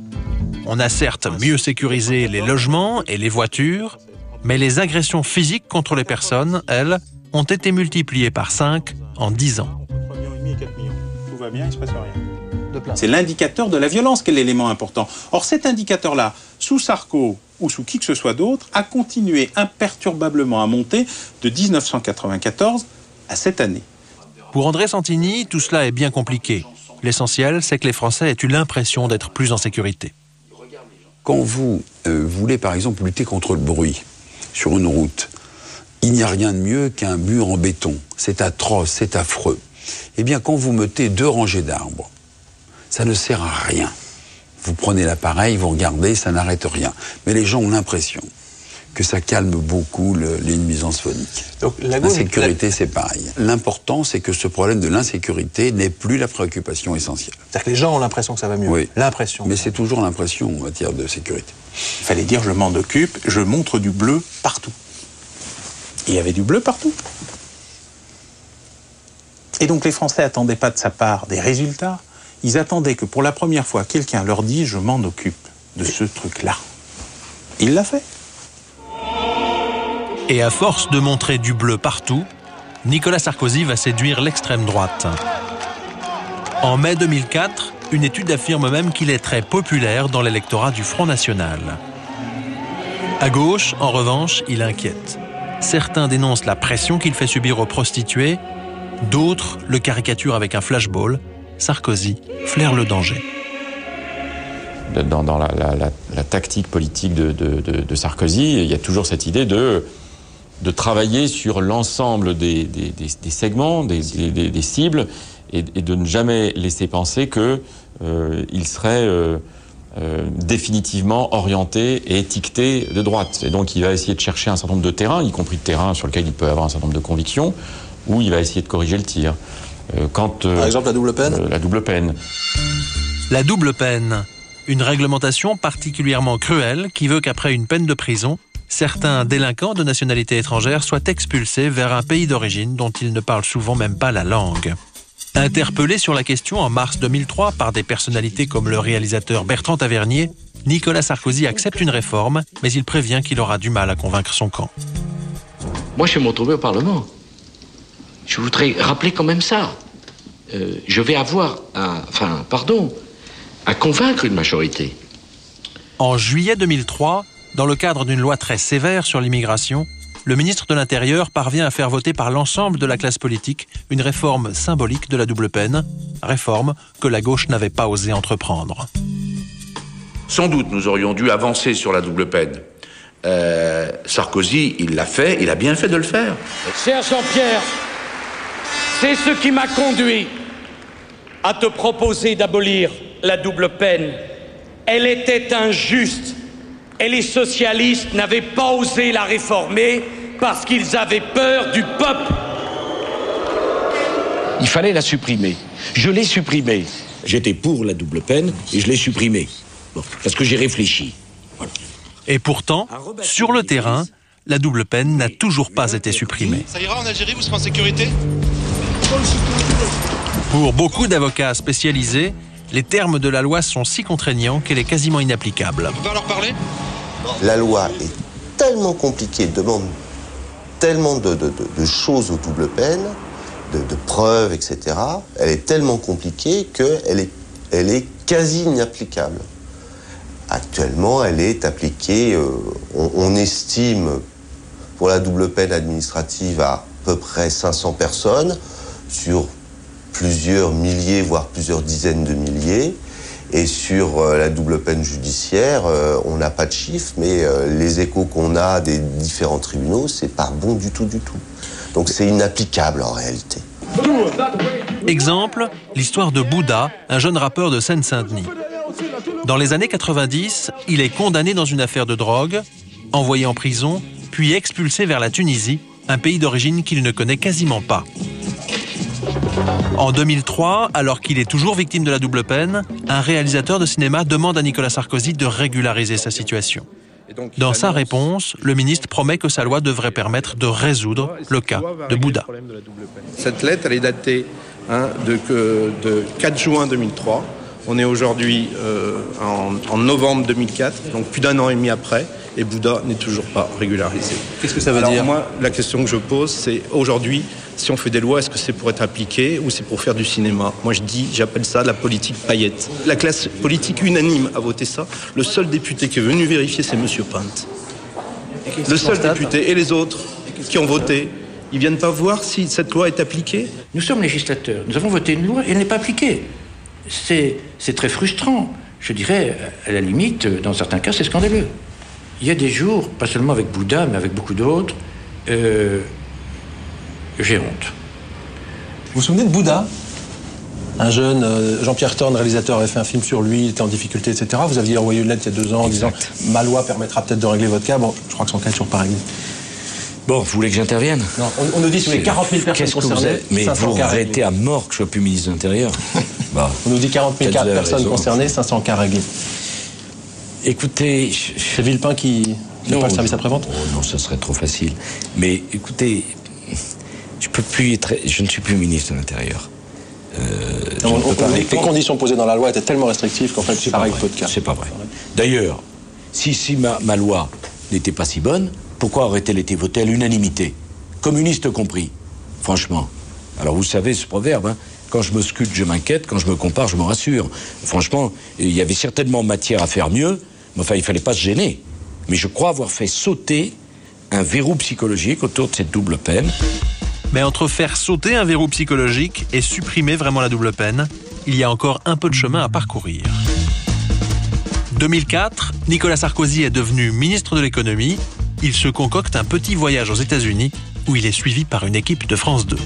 on a certes mieux sécurisé les logements et les voitures, mais les agressions physiques contre les personnes, elles, ont été multipliées par 5 en 10 ans. Tout va bien, il ne se passe rien. C'est l'indicateur de la violence qui est l'élément important. Or, cet indicateur-là, sous Sarko ou sous qui que ce soit d'autre, a continué imperturbablement à monter de 1994 à cette année. Pour André Santini, tout cela est bien compliqué. L'essentiel, c'est que les Français aient eu l'impression d'être plus en sécurité. Quand vous voulez, par exemple, lutter contre le bruit sur une route, il n'y a rien de mieux qu'un mur en béton. C'est atroce, c'est affreux. Eh bien, quand vous mettez 2 rangées d'arbres, ça ne sert à rien. Vous prenez l'appareil, vous regardez, ça n'arrête rien. Mais les gens ont l'impression que ça calme beaucoup les nuisances phoniques. L'insécurité, c'est pareil. L'important, c'est que ce problème de l'insécurité n'est plus la préoccupation essentielle. C'est-à-dire que les gens ont l'impression que ça va mieux. Oui. L'impression. Mais c'est toujours l'impression en matière de sécurité. Il fallait dire, je m'en occupe, je montre du bleu partout. Et il y avait du bleu partout. Et donc les Français n'attendaient pas de sa part des résultats. Ils attendaient que pour la première fois, quelqu'un leur dise, je m'en occupe de ce truc-là. Il l'a fait. Et à force de montrer du bleu partout, Nicolas Sarkozy va séduire l'extrême droite. En mai 2004, une étude affirme même qu'il est très populaire dans l'électorat du Front National. À gauche, en revanche, il inquiète. Certains dénoncent la pression qu'il fait subir aux prostituées, d'autres le caricaturent avec un flashball. Sarkozy flaire le danger. Dans la tactique politique de Sarkozy, il y a toujours cette idée de travailler sur l'ensemble des segments, des cibles, et de ne jamais laisser penser qu'il serait définitivement orienté et étiqueté de droite. Et donc il va essayer de chercher un certain nombre de terrains, y compris de terrains sur lesquels il peut avoir un certain nombre de convictions, où il va essayer de corriger le tir. Par exemple, la double peine ? La double peine. La double peine, une réglementation particulièrement cruelle qui veut qu'après une peine de prison, certains délinquants de nationalité étrangère soient expulsés vers un pays d'origine dont ils ne parlent souvent même pas la langue. Interpellé sur la question en mars 2003 par des personnalités comme le réalisateur Bertrand Tavernier, Nicolas Sarkozy accepte une réforme, mais il prévient qu'il aura du mal à convaincre son camp. Moi, je vais me retrouver au Parlement. Je voudrais rappeler quand même ça. Je vais avoir à convaincre une majorité. En juillet 2003, dans le cadre d'une loi très sévère sur l'immigration, le ministre de l'Intérieur parvient à faire voter par l'ensemble de la classe politique une réforme symbolique de la double peine, réforme que la gauche n'avait pas osé entreprendre. Sans doute, nous aurions dû avancer sur la double peine. Sarkozy, il l'a fait, il a bien fait de le faire. Cher Jean-Pierre, c'est ce qui m'a conduit à te proposer d'abolir la double peine. Elle était injuste et les socialistes n'avaient pas osé la réformer parce qu'ils avaient peur du peuple. Il fallait la supprimer. Je l'ai supprimée. J'étais pour la double peine et je l'ai supprimée. Bon, parce que j'ai réfléchi. Voilà. Et pourtant, sur le terrain, la double peine n'a toujours pas été supprimée. Ça ira en Algérie, vous serez en sécurité? Pour beaucoup d'avocats spécialisés, les termes de la loi sont si contraignants qu'elle est quasiment inapplicable. On va leur parler? La loi est tellement compliquée, demande tellement de choses aux double peines, de preuves, etc. Elle est tellement compliquée qu'elle est quasi inapplicable. Actuellement, elle est appliquée, on estime pour la double peine administrative à peu près 500 personnes sur plusieurs milliers, voire plusieurs dizaines de milliers. Et sur la double peine judiciaire, on n'a pas de chiffres, mais les échos qu'on a des différents tribunaux, c'est pas bon du tout, du tout. Donc c'est inapplicable en réalité. Exemple, l'histoire de Bouddha, un jeune rappeur de Seine-Saint-Denis. Dans les années 90, il est condamné dans une affaire de drogue, envoyé en prison, puis expulsé vers la Tunisie, un pays d'origine qu'il ne connaît quasiment pas. En 2003, alors qu'il est toujours victime de la double peine, un réalisateur de cinéma demande à Nicolas Sarkozy de régulariser sa situation. Dans sa réponse, le ministre promet que sa loi devrait permettre de résoudre le cas de Bouddha. Cette lettre, elle est datée de 4 juin 2003. On est aujourd'hui en novembre 2004, donc plus d'un an et demi après, et Bouddha n'est toujours pas régularisé. Qu'est-ce que ça veut dire? Moi, la question que je pose, c'est aujourd'hui, si on fait des lois, est-ce que c'est pour être appliqué ou c'est pour faire du cinéma? Moi, j'appelle ça la politique paillette. La classe politique unanime a voté ça. Le seul député qui est venu vérifier, c'est M. Pinte. Le seul député. Et les autres qui ont voté, ils viennent pas voir si cette loi est appliquée? Nous sommes législateurs. Nous avons voté une loi et elle n'est pas appliquée. C'est très frustrant. Je dirais, à la limite, dans certains cas, c'est scandaleux. Il y a des jours, pas seulement avec Bouddha, mais avec beaucoup d'autres, j'ai honte. Vous vous souvenez de Bouddha? Un jeune, Jean-Pierre Thorne, réalisateur, avait fait un film sur lui, il était en difficulté, etc. Vous aviez envoyé une lettre il y a 2 ans en disant « Ma loi permettra peut-être de régler votre cas ». Bon, je crois que son cas n'est toujours pas réglé. Bon, vous voulez que j'intervienne? Non, on nous dit sur les 40 000 personnes concernées, mais vous arrêtez à mort que je ne sois plus ministre de l'Intérieur. Bah, on nous dit 40 000 personnes concernées, 500 cas réglés. Écoutez... C'est Villepin qui n'a pas le service après-vente? Non, ça serait trop facile. Mais écoutez, je ne suis plus ministre de l'Intérieur. Les conditions posées dans la loi étaient tellement restrictives qu'en fait, ça règle peu de cas. C'est pas vrai. D'ailleurs, si ma loi n'était pas si bonne, pourquoi aurait-elle été votée à l'unanimité? Communistes compris, franchement. Alors vous savez ce proverbe, hein, quand je me scrute, je m'inquiète, quand je me compare, je me rassure. Franchement, il y avait certainement matière à faire mieux, mais enfin, il fallait pas se gêner. Mais je crois avoir fait sauter un verrou psychologique autour de cette double peine. Mais entre faire sauter un verrou psychologique et supprimer vraiment la double peine, il y a encore un peu de chemin à parcourir. 2004, Nicolas Sarkozy est devenu ministre de l'économie. Il se concocte un petit voyage aux États-Unis où il est suivi par une équipe de France 2.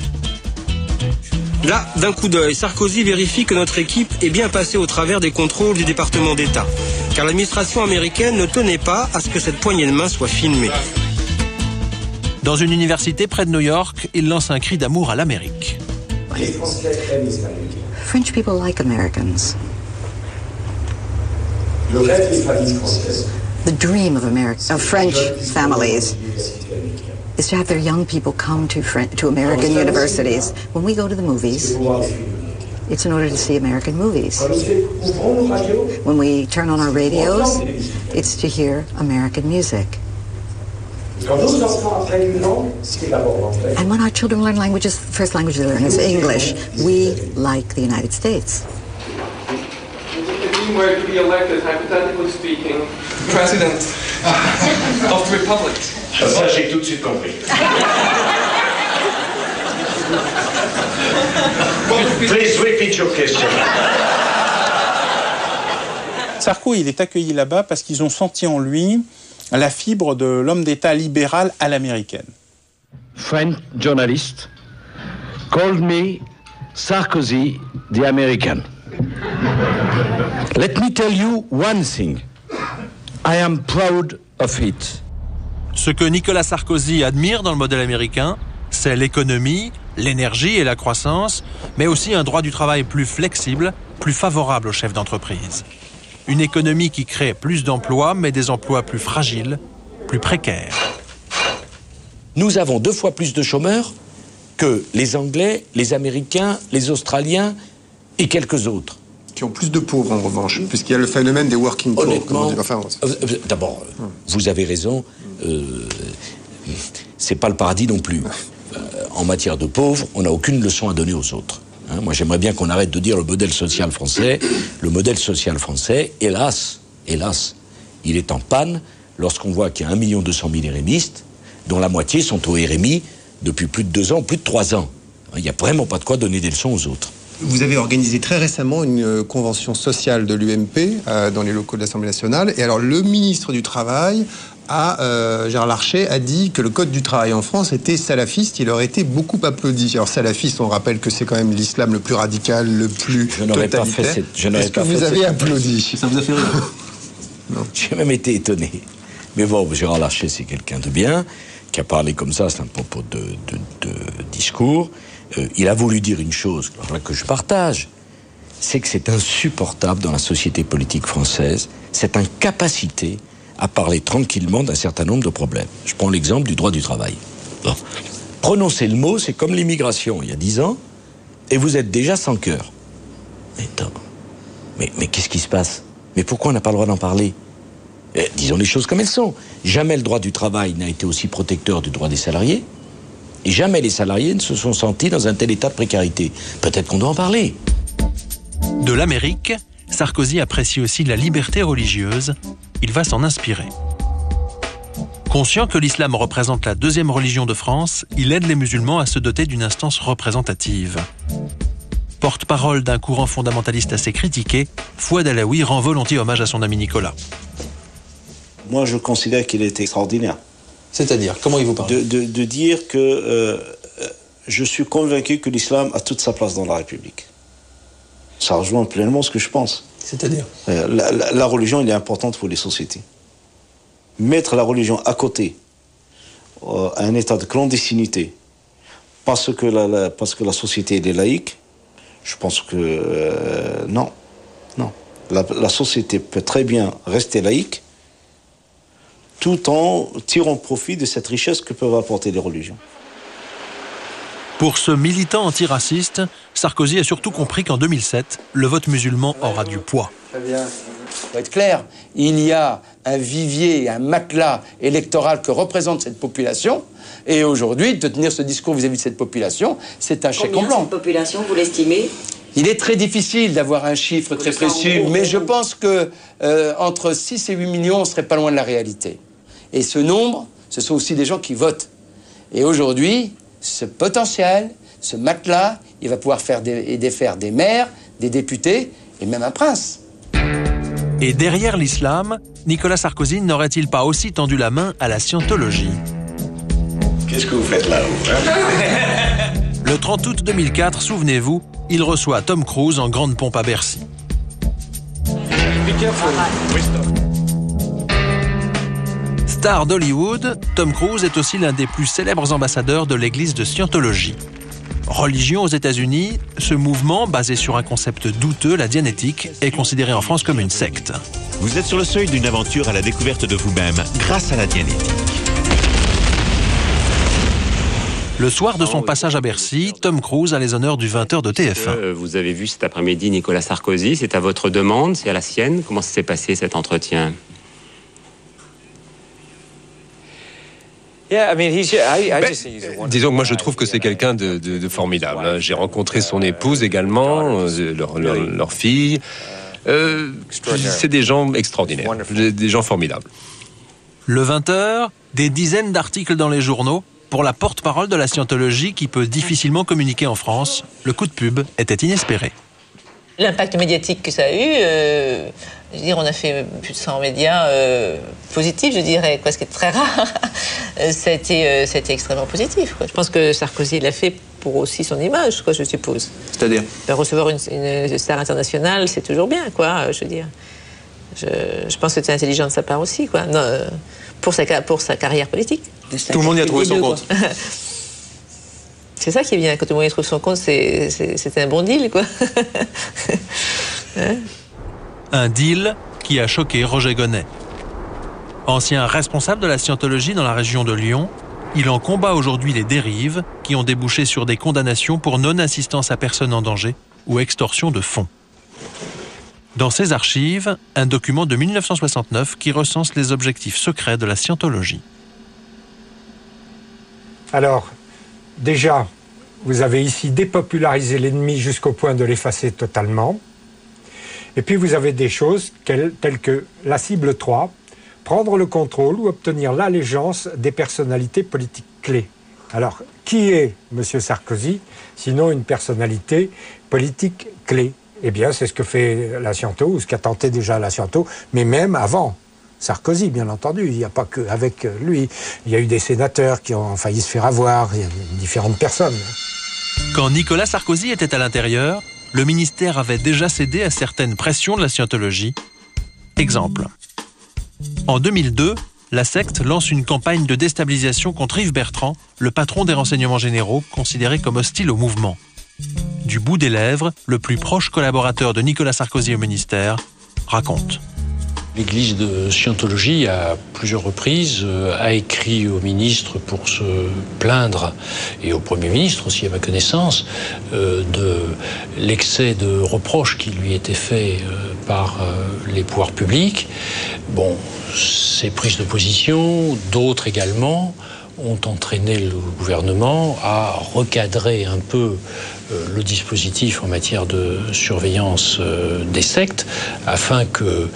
Là, d'un coup d'œil, Sarkozy vérifie que notre équipe est bien passée au travers des contrôles du département d'État. Car l'administration américaine ne tenait pas à ce que cette poignée de main soit filmée. Dans une université près de New York, il lance un cri d'amour à l'Amérique. French people like Americans. The dream of French families is to have their young people come to American universities. When we go to the movies, it's in order to see American movies. When we turn on our radios, it's to hear American music. And when our children learn languages, the first language they learn is English. We like the United States. If you were to be elected, hypothetically speaking, president of the republic. Ça, j'ai tout de suite compris. Please repeat your question. Sarko, il est accueilli là-bas parce qu'ils ont senti en lui la fibre de l'homme d'État libéral à l'américaine. French journalist called me Sarkozy the American. Let me tell you one thing. I am proud of it. Ce que Nicolas Sarkozy admire dans le modèle américain, C'est l'économie, l'énergie et la croissance, mais aussi un droit du travail plus flexible, plus favorable aux chefs d'entreprise. Une économie qui crée plus d'emplois, mais des emplois plus fragiles, plus précaires. Nous avons 2 fois plus de chômeurs que les Anglais, les Américains, les Australiens et quelques autres. Qui ont plus de pauvres en revanche, puisqu'il y a le phénomène des working poor. Honnêtement, d'abord, vous avez raison, c'est pas le paradis non plus. En matière de pauvres, on n'a aucune leçon à donner aux autres. Moi, j'aimerais bien qu'on arrête de dire le modèle social français. Le modèle social français, hélas, il est en panne lorsqu'on voit qu'il y a 1 200 000 érémistes, dont la moitié sont au RMI depuis plus de 2 ans, plus de 3 ans. Il n'y a vraiment pas de quoi donner des leçons aux autres. Vous avez organisé très récemment une convention sociale de l'UMP dans les locaux de l'Assemblée nationale. Et alors, le ministre du Travail, Gérard Larcher, a dit que le code du travail en France était salafiste. Il aurait été beaucoup applaudi. Alors, salafiste, on rappelle que c'est quand même l'islam le plus radical, le plus totalitaire. Est-ce que vous avez applaudi? Ça vous a fait rire? Non. J'ai même été étonné. Mais bon, Gérard Larcher, c'est quelqu'un de bien, qui a parlé comme ça, c'est un propos de discours. Il a voulu dire une chose que je partage, c'est que c'est insupportable dans la société politique française, cette incapacité à parler tranquillement d'un certain nombre de problèmes. Je prends l'exemple du droit du travail. Bon. Prononcer le mot, c'est comme l'immigration il y a 10 ans, et vous êtes déjà sans cœur. Mais qu'est-ce qui se passe? Mais pourquoi on n'a pas le droit d'en parler? Disons les choses comme elles sont. Jamais le droit du travail n'a été aussi protecteur du droit des salariés. Et jamais les salariés ne se sont sentis dans un tel état de précarité. Peut-être qu'on doit en parler. De l'Amérique, Sarkozy apprécie aussi la liberté religieuse. Il va s'en inspirer. Conscient que l'islam représente la 2e religion de France, il aide les musulmans à se doter d'une instance représentative. Porte-parole d'un courant fondamentaliste assez critiqué, Fouad Alaoui rend volontiers hommage à son ami Nicolas. Moi, je considère qu'il est extraordinaire. C'est-à-dire, comment il vous parle? De dire que je suis convaincu que l'islam a toute sa place dans la République. Ça rejoint pleinement ce que je pense. C'est-à-dire la religion, elle est importante pour les sociétés. Mettre la religion à côté, à un état de clandestinité, parce que la société elle est laïque, je pense que non. La société peut très bien rester laïque, tout en tirant profit de cette richesse que peuvent apporter les religions. Pour ce militant antiraciste, Sarkozy a surtout compris qu'en 2007, le vote musulman aura du poids. Très bien. Pour être clair, il y a un vivier, un matelas électoral que représente cette population. Et aujourd'hui, de tenir ce discours vis-à-vis de cette population, c'est un chèque en blanc. Cette population, vous l'estimez? Il est très difficile d'avoir un chiffre très précis, mais je pense que entre 6 et 8 millions, on ne serait pas loin de la réalité. Et ce nombre, ce sont aussi des gens qui votent. Et aujourd'hui, ce potentiel, ce matelas, il va pouvoir défaire des maires, des députés et même un prince. Et derrière l'islam, Nicolas Sarkozy n'aurait-il pas aussi tendu la main à la scientologie? Qu'est-ce que vous faites là-haut, hein? Le 30 août 2004, souvenez-vous, il reçoit Tom Cruise en grande pompe à Bercy. Star d'Hollywood, Tom Cruise est aussi l'un des plus célèbres ambassadeurs de l'église de Scientologie. Religion aux États-Unis, ce mouvement, basé sur un concept douteux, la dianétique, est considéré en France comme une secte. Vous êtes sur le seuil d'une aventure à la découverte de vous-même grâce à la dianétique. Le soir de son passage à Bercy, Tom Cruise a les honneurs du 20h de TF1. Vous avez vu cet après-midi Nicolas Sarkozy, c'est à votre demande, c'est à la sienne. Comment s'est passé cet entretien? Disons que moi je trouve que c'est quelqu'un de formidable. J'ai rencontré son épouse également, leur fille. C'est des gens extraordinaires, des gens formidables. Le 20h, des dizaines d'articles dans les journaux pour la porte-parole de la scientologie qui peut difficilement communiquer en France. Le coup de pub était inespéré. L'impact médiatique que ça a eu, je veux dire, on a fait plus de 100 médias positifs, je dirais, quoi, ce qui est très rare. C'était extrêmement positif, quoi. Je pense que Sarkozy l'a fait pour aussi son image, quoi, je suppose. C'est-à-dire recevoir une star internationale, c'est toujours bien, quoi, je veux dire. Je pense que c'est intelligent de sa part aussi, quoi. Non, pour sa carrière politique. Tout le monde y a trouvé son compte. C'est ça qui est bien. Quand tout le monde trouve son compte, c'est un bon deal, quoi. Hein? Un deal qui a choqué Roger Gonnet. Ancien responsable de la scientologie dans la région de Lyon, il en combat aujourd'hui les dérives qui ont débouché sur des condamnations pour non-assistance à personne en danger ou extorsion de fonds. Dans ses archives, un document de 1969 qui recense les objectifs secrets de la scientologie. Alors, déjà, vous avez ici dépopularisé l'ennemi jusqu'au point de l'effacer totalement. Et puis vous avez des choses telles que la cible 3, prendre le contrôle ou obtenir l'allégeance des personnalités politiques clés. Alors, qui est M. Sarkozy, sinon une personnalité politique clé? Eh bien, c'est ce que fait la Sciento, ou ce qu'a tenté déjà la Sciento, mais même avant Sarkozy, bien entendu. Il n'y a pas qu'avec lui. Il y a eu des sénateurs qui ont failli se faire avoir, il y a différentes personnes. Quand Nicolas Sarkozy était à l'intérieur, le ministère avait déjà cédé à certaines pressions de la scientologie. Exemple. En 2002, la secte lance une campagne de déstabilisation contre Yves Bertrand, le patron des renseignements généraux, considéré comme hostile au mouvement. Du bout des lèvres, le plus proche collaborateur de Nicolas Sarkozy au ministère raconte. L'église de Scientologie, à plusieurs reprises, a écrit au ministre pour se plaindre, et au Premier ministre aussi, à ma connaissance, de l'excès de reproches qui lui étaient faits par les pouvoirs publics. Bon, ces prises de position, d'autres également, ont entraîné le gouvernement à recadrer un peu le dispositif en matière de surveillance des sectes afin que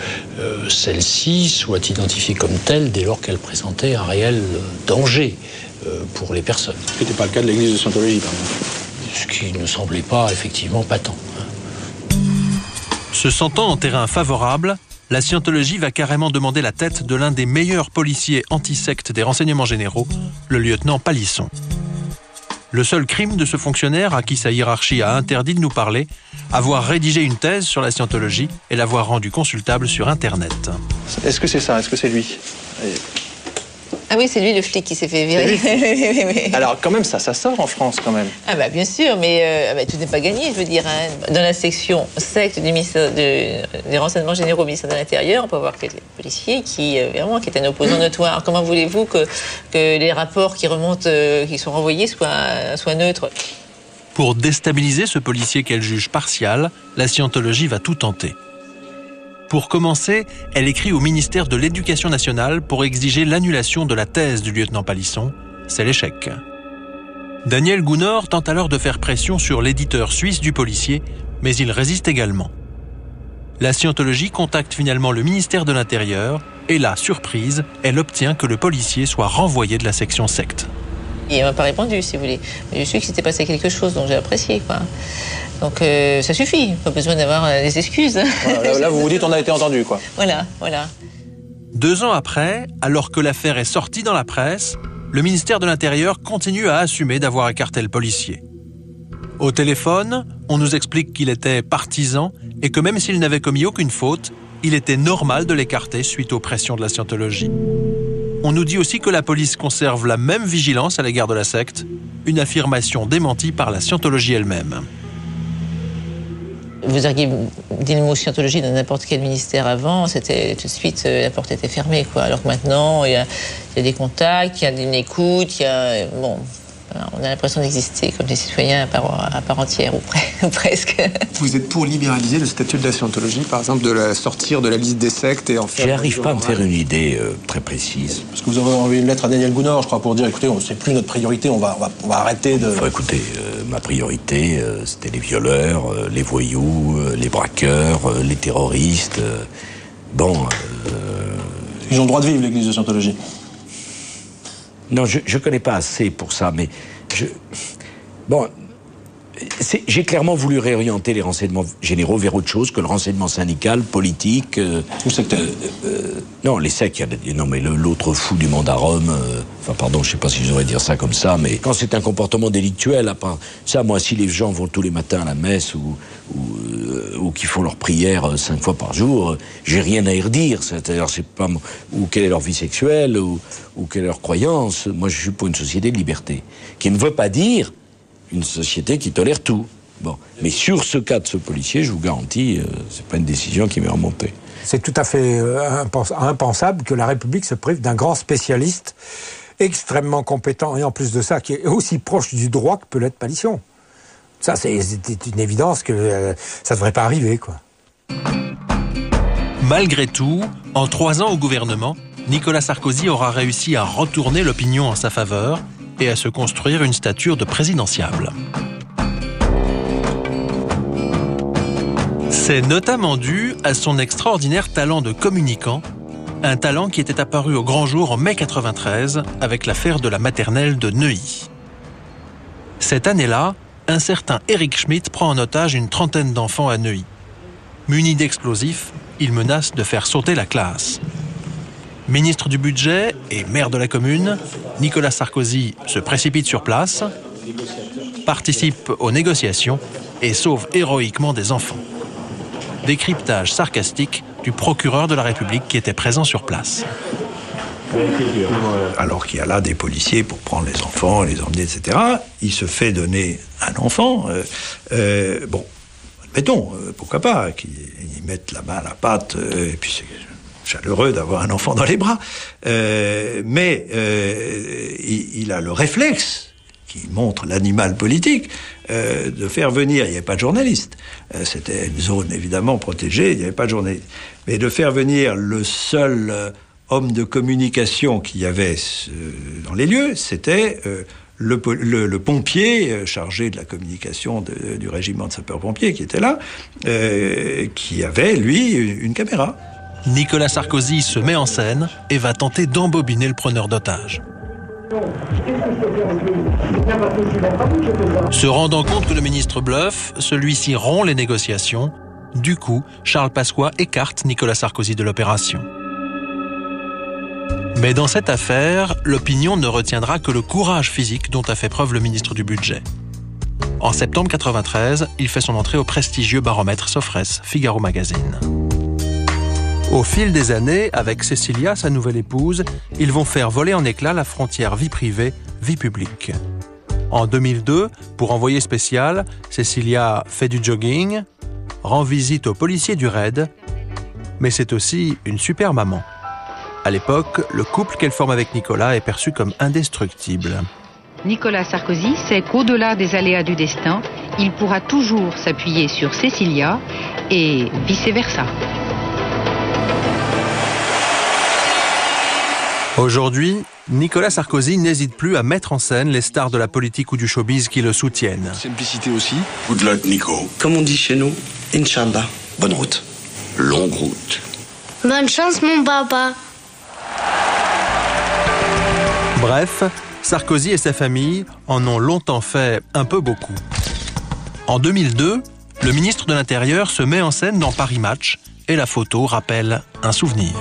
celle-ci soit identifiée comme telle dès lors qu'elle présentait un réel danger pour les personnes. Ce qui n'était pas le cas de l'église de Scientologie, par exemple. Ce qui ne semblait pas effectivement patent. Se sentant en terrain favorable, la scientologie va carrément demander la tête de l'un des meilleurs policiers anti-sectes des renseignements généraux, le lieutenant Palisson. Le seul crime de ce fonctionnaire, à qui sa hiérarchie a interdit de nous parler, avoir rédigé une thèse sur la scientologie et l'avoir rendue consultable sur Internet. Est-ce que c'est ça? Est-ce que c'est lui? Ah oui, c'est lui le flic qui s'est fait virer. Alors quand même, ça sort en France quand même. Ah bah bien sûr, mais tout n'est pas gagné, je veux dire. Hein. Dans la section secte du ministère des renseignements généraux au ministère de l'Intérieur, on peut voir que les policiers qui est un opposant notoire. Comment voulez-vous que les rapports qui remontent, qui sont renvoyés soient neutres? Pour déstabiliser ce policier qu'elle juge partial, la scientologie va tout tenter. Pour commencer, elle écrit au ministère de l'Éducation nationale pour exiger l'annulation de la thèse du lieutenant Palisson. C'est l'échec. Daniel Gounod tente alors de faire pression sur l'éditeur suisse du policier, mais il résiste également. La scientologie contacte finalement le ministère de l'Intérieur et là, surprise, elle obtient que le policier soit renvoyé de la section secte. Il m'a pas répondu, si vous voulez. Mais je sais que s'était passé quelque chose, donc j'ai apprécié, quoi. Donc ça suffit, pas besoin d'avoir des excuses. Voilà, là, vous vous dites on a été entendu, quoi. Voilà. 2 ans après, alors que l'affaire est sortie dans la presse, le ministère de l'Intérieur continue à assumer d'avoir écarté le policier. Au téléphone, on nous explique qu'il était partisan et que même s'il n'avait commis aucune faute, il était normal de l'écarter suite aux pressions de la scientologie. On nous dit aussi que la police conserve la même vigilance à l'égard de la secte, une affirmation démentie par la scientologie elle-même. Vous auriez dit le mot scientologie dans n'importe quel ministère avant, c'était tout de suite, la porte était fermée, quoi. Alors que maintenant, il y a des contacts, il y a une écoute, on a l'impression d'exister comme des citoyens à part entière, ou presque. Vous êtes pour libéraliser le statut de la scientologie, par exemple, de la sortir de la liste des sectes et en faire... J'arrive pas à me faire une idée très précise. Parce que vous avez envoyé une lettre à Daniel Gounod, je crois, pour dire, écoutez, c'est plus notre priorité, on va arrêter de... Enfin, écoutez, ma priorité, c'était les violeurs, les voyous, les braqueurs, les terroristes. Ils ont le droit de vivre, l'église de Scientologie. Non, je connais pas assez pour ça, mais j'ai clairement voulu réorienter les renseignements généraux vers autre chose que le renseignement syndical, politique. Ou sectaire. Non, les sectes, non, mais l'autre fou du monde à Rome, je sais pas si je devrais dire ça comme ça, mais quand c'est un comportement délictuel, ça, moi, si les gens vont tous les matins à la messe ou qui font leur prière 5 fois par jour, j'ai rien à y redire. C'est-à-dire, c'est pas, ou quelle est leur vie sexuelle, ou quelle est leur croyance. Moi, je suis pour une société de liberté, qui ne veut pas dire une société qui tolère tout. Bon. Mais sur ce cas de ce policier, je vous garantis, c'est pas une décision qui m'est remontée. C'est tout à fait impensable que la République se prive d'un grand spécialiste extrêmement compétent et en plus de ça, qui est aussi proche du droit que peut l'être Palisson. Ça, c'est une évidence que ça ne devrait pas arriver, quoi. Malgré tout, en 3 ans au gouvernement, Nicolas Sarkozy aura réussi à retourner l'opinion en sa faveur et à se construire une stature de présidentiable. C'est notamment dû à son extraordinaire talent de communicant, un talent qui était apparu au grand jour en mai 1993 avec l'affaire de la maternelle de Neuilly. Cette année-là, un certain Éric Schmitt prend en otage une trentaine d'enfants à Neuilly. Muni d'explosifs, il menace de faire sauter la classe. Ministre du budget et maire de la commune, Nicolas Sarkozy se précipite sur place, participe aux négociations et sauve héroïquement des enfants. Décryptage sarcastique du procureur de la République qui était présent sur place. Alors qu'il y a là des policiers pour prendre les enfants, les emmener, etc. Il se fait donner un enfant. Bon, admettons, pourquoi pas, qu'ils mettent la main à la pâte, et puis c'est chaleureux d'avoir un enfant dans les bras. Mais il a le réflexe, qui montre l'animal politique, de faire venir, il n'y avait pas de journaliste, c'était une zone évidemment protégée, il n'y avait pas de journaliste, mais de faire venir le seul homme de communication qu'il y avait dans les lieux, c'était le pompier chargé de la communication du régiment de sapeurs-pompiers qui était là, qui avait, lui, une caméra. Nicolas Sarkozy se met en scène et va tenter d'embobiner le preneur d'otages. Se rendant compte que le ministre bluffe, celui-ci rompt les négociations. Du coup, Charles Pasqua écarte Nicolas Sarkozy de l'opération. Mais dans cette affaire, l'opinion ne retiendra que le courage physique dont a fait preuve le ministre du Budget. En septembre 1993, il fait son entrée au prestigieux baromètre Sofres, Figaro Magazine. Au fil des années, avec Cécilia, sa nouvelle épouse, ils vont faire voler en éclats la frontière vie privée, vie publique. En 2002, pour Envoyé spécial, Cécilia fait du jogging, rend visite aux policiers du RAID, mais c'est aussi une super maman. À l'époque, le couple qu'elle forme avec Nicolas est perçu comme indestructible. Nicolas Sarkozy sait qu'au-delà des aléas du destin, il pourra toujours s'appuyer sur Cécilia et vice-versa. Aujourd'hui, Nicolas Sarkozy n'hésite plus à mettre en scène les stars de la politique ou du showbiz qui le soutiennent. Simplicité aussi. Good luck, Nico. Comme on dit chez nous, Inch'Allah. Bonne route. Longue route. Bonne chance, mon papa. Bref, Sarkozy et sa famille en ont longtemps fait un peu beaucoup. En 2002, le ministre de l'Intérieur se met en scène dans Paris Match et la photo rappelle un souvenir.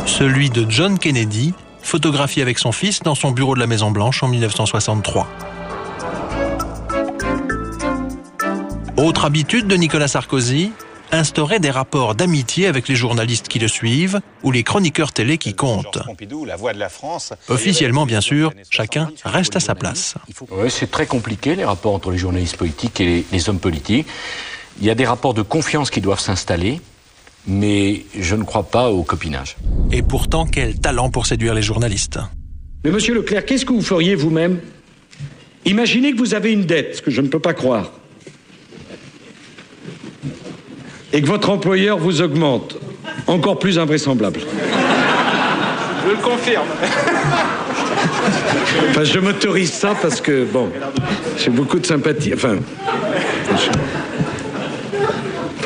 Celui de John Kennedy, photographié avec son fils dans son bureau de la Maison-Blanche en 1963. Autre habitude de Nicolas Sarkozy, instaurer des rapports d'amitié avec les journalistes qui le suivent ou les chroniqueurs télé qui comptent. Officiellement, bien sûr, chacun reste à sa place. Ouais, c'est très compliqué, les rapports entre les journalistes politiques et les hommes politiques. Il y a des rapports de confiance qui doivent s'installer, mais je ne crois pas au copinage. Et pourtant, quel talent pour séduire les journalistes. Mais monsieur Leclerc, qu'est-ce que vous feriez vous-même? Imaginez que vous avez une dette, ce que je ne peux pas croire, et que votre employeur vous augmente. Encore plus invraisemblable. Je le confirme. Enfin, je m'autorise ça parce que, bon, j'ai beaucoup de sympathie. Enfin,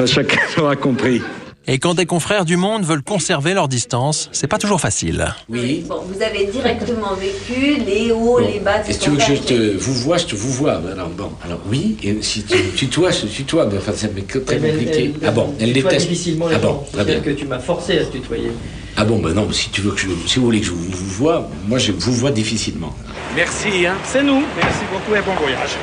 chacun l'aura compris. Et quand des confrères du Monde veulent conserver leur distance, c'est pas toujours facile. Oui. Bon, vous avez directement vécu les hauts, les bas. Est-ce que tu veux que je te vous vois. Alors bon, alors oui, et si tu tutoies, mais enfin c'est très compliqué. Ah bon, elle déteste. Ah bon, très bien. Que tu m'as forcé à se tutoyer. Ah bon, ben non, si vous voulez que je vous voie, moi je vous vois difficilement. Merci, hein. C'est nous. Merci beaucoup et bon voyage.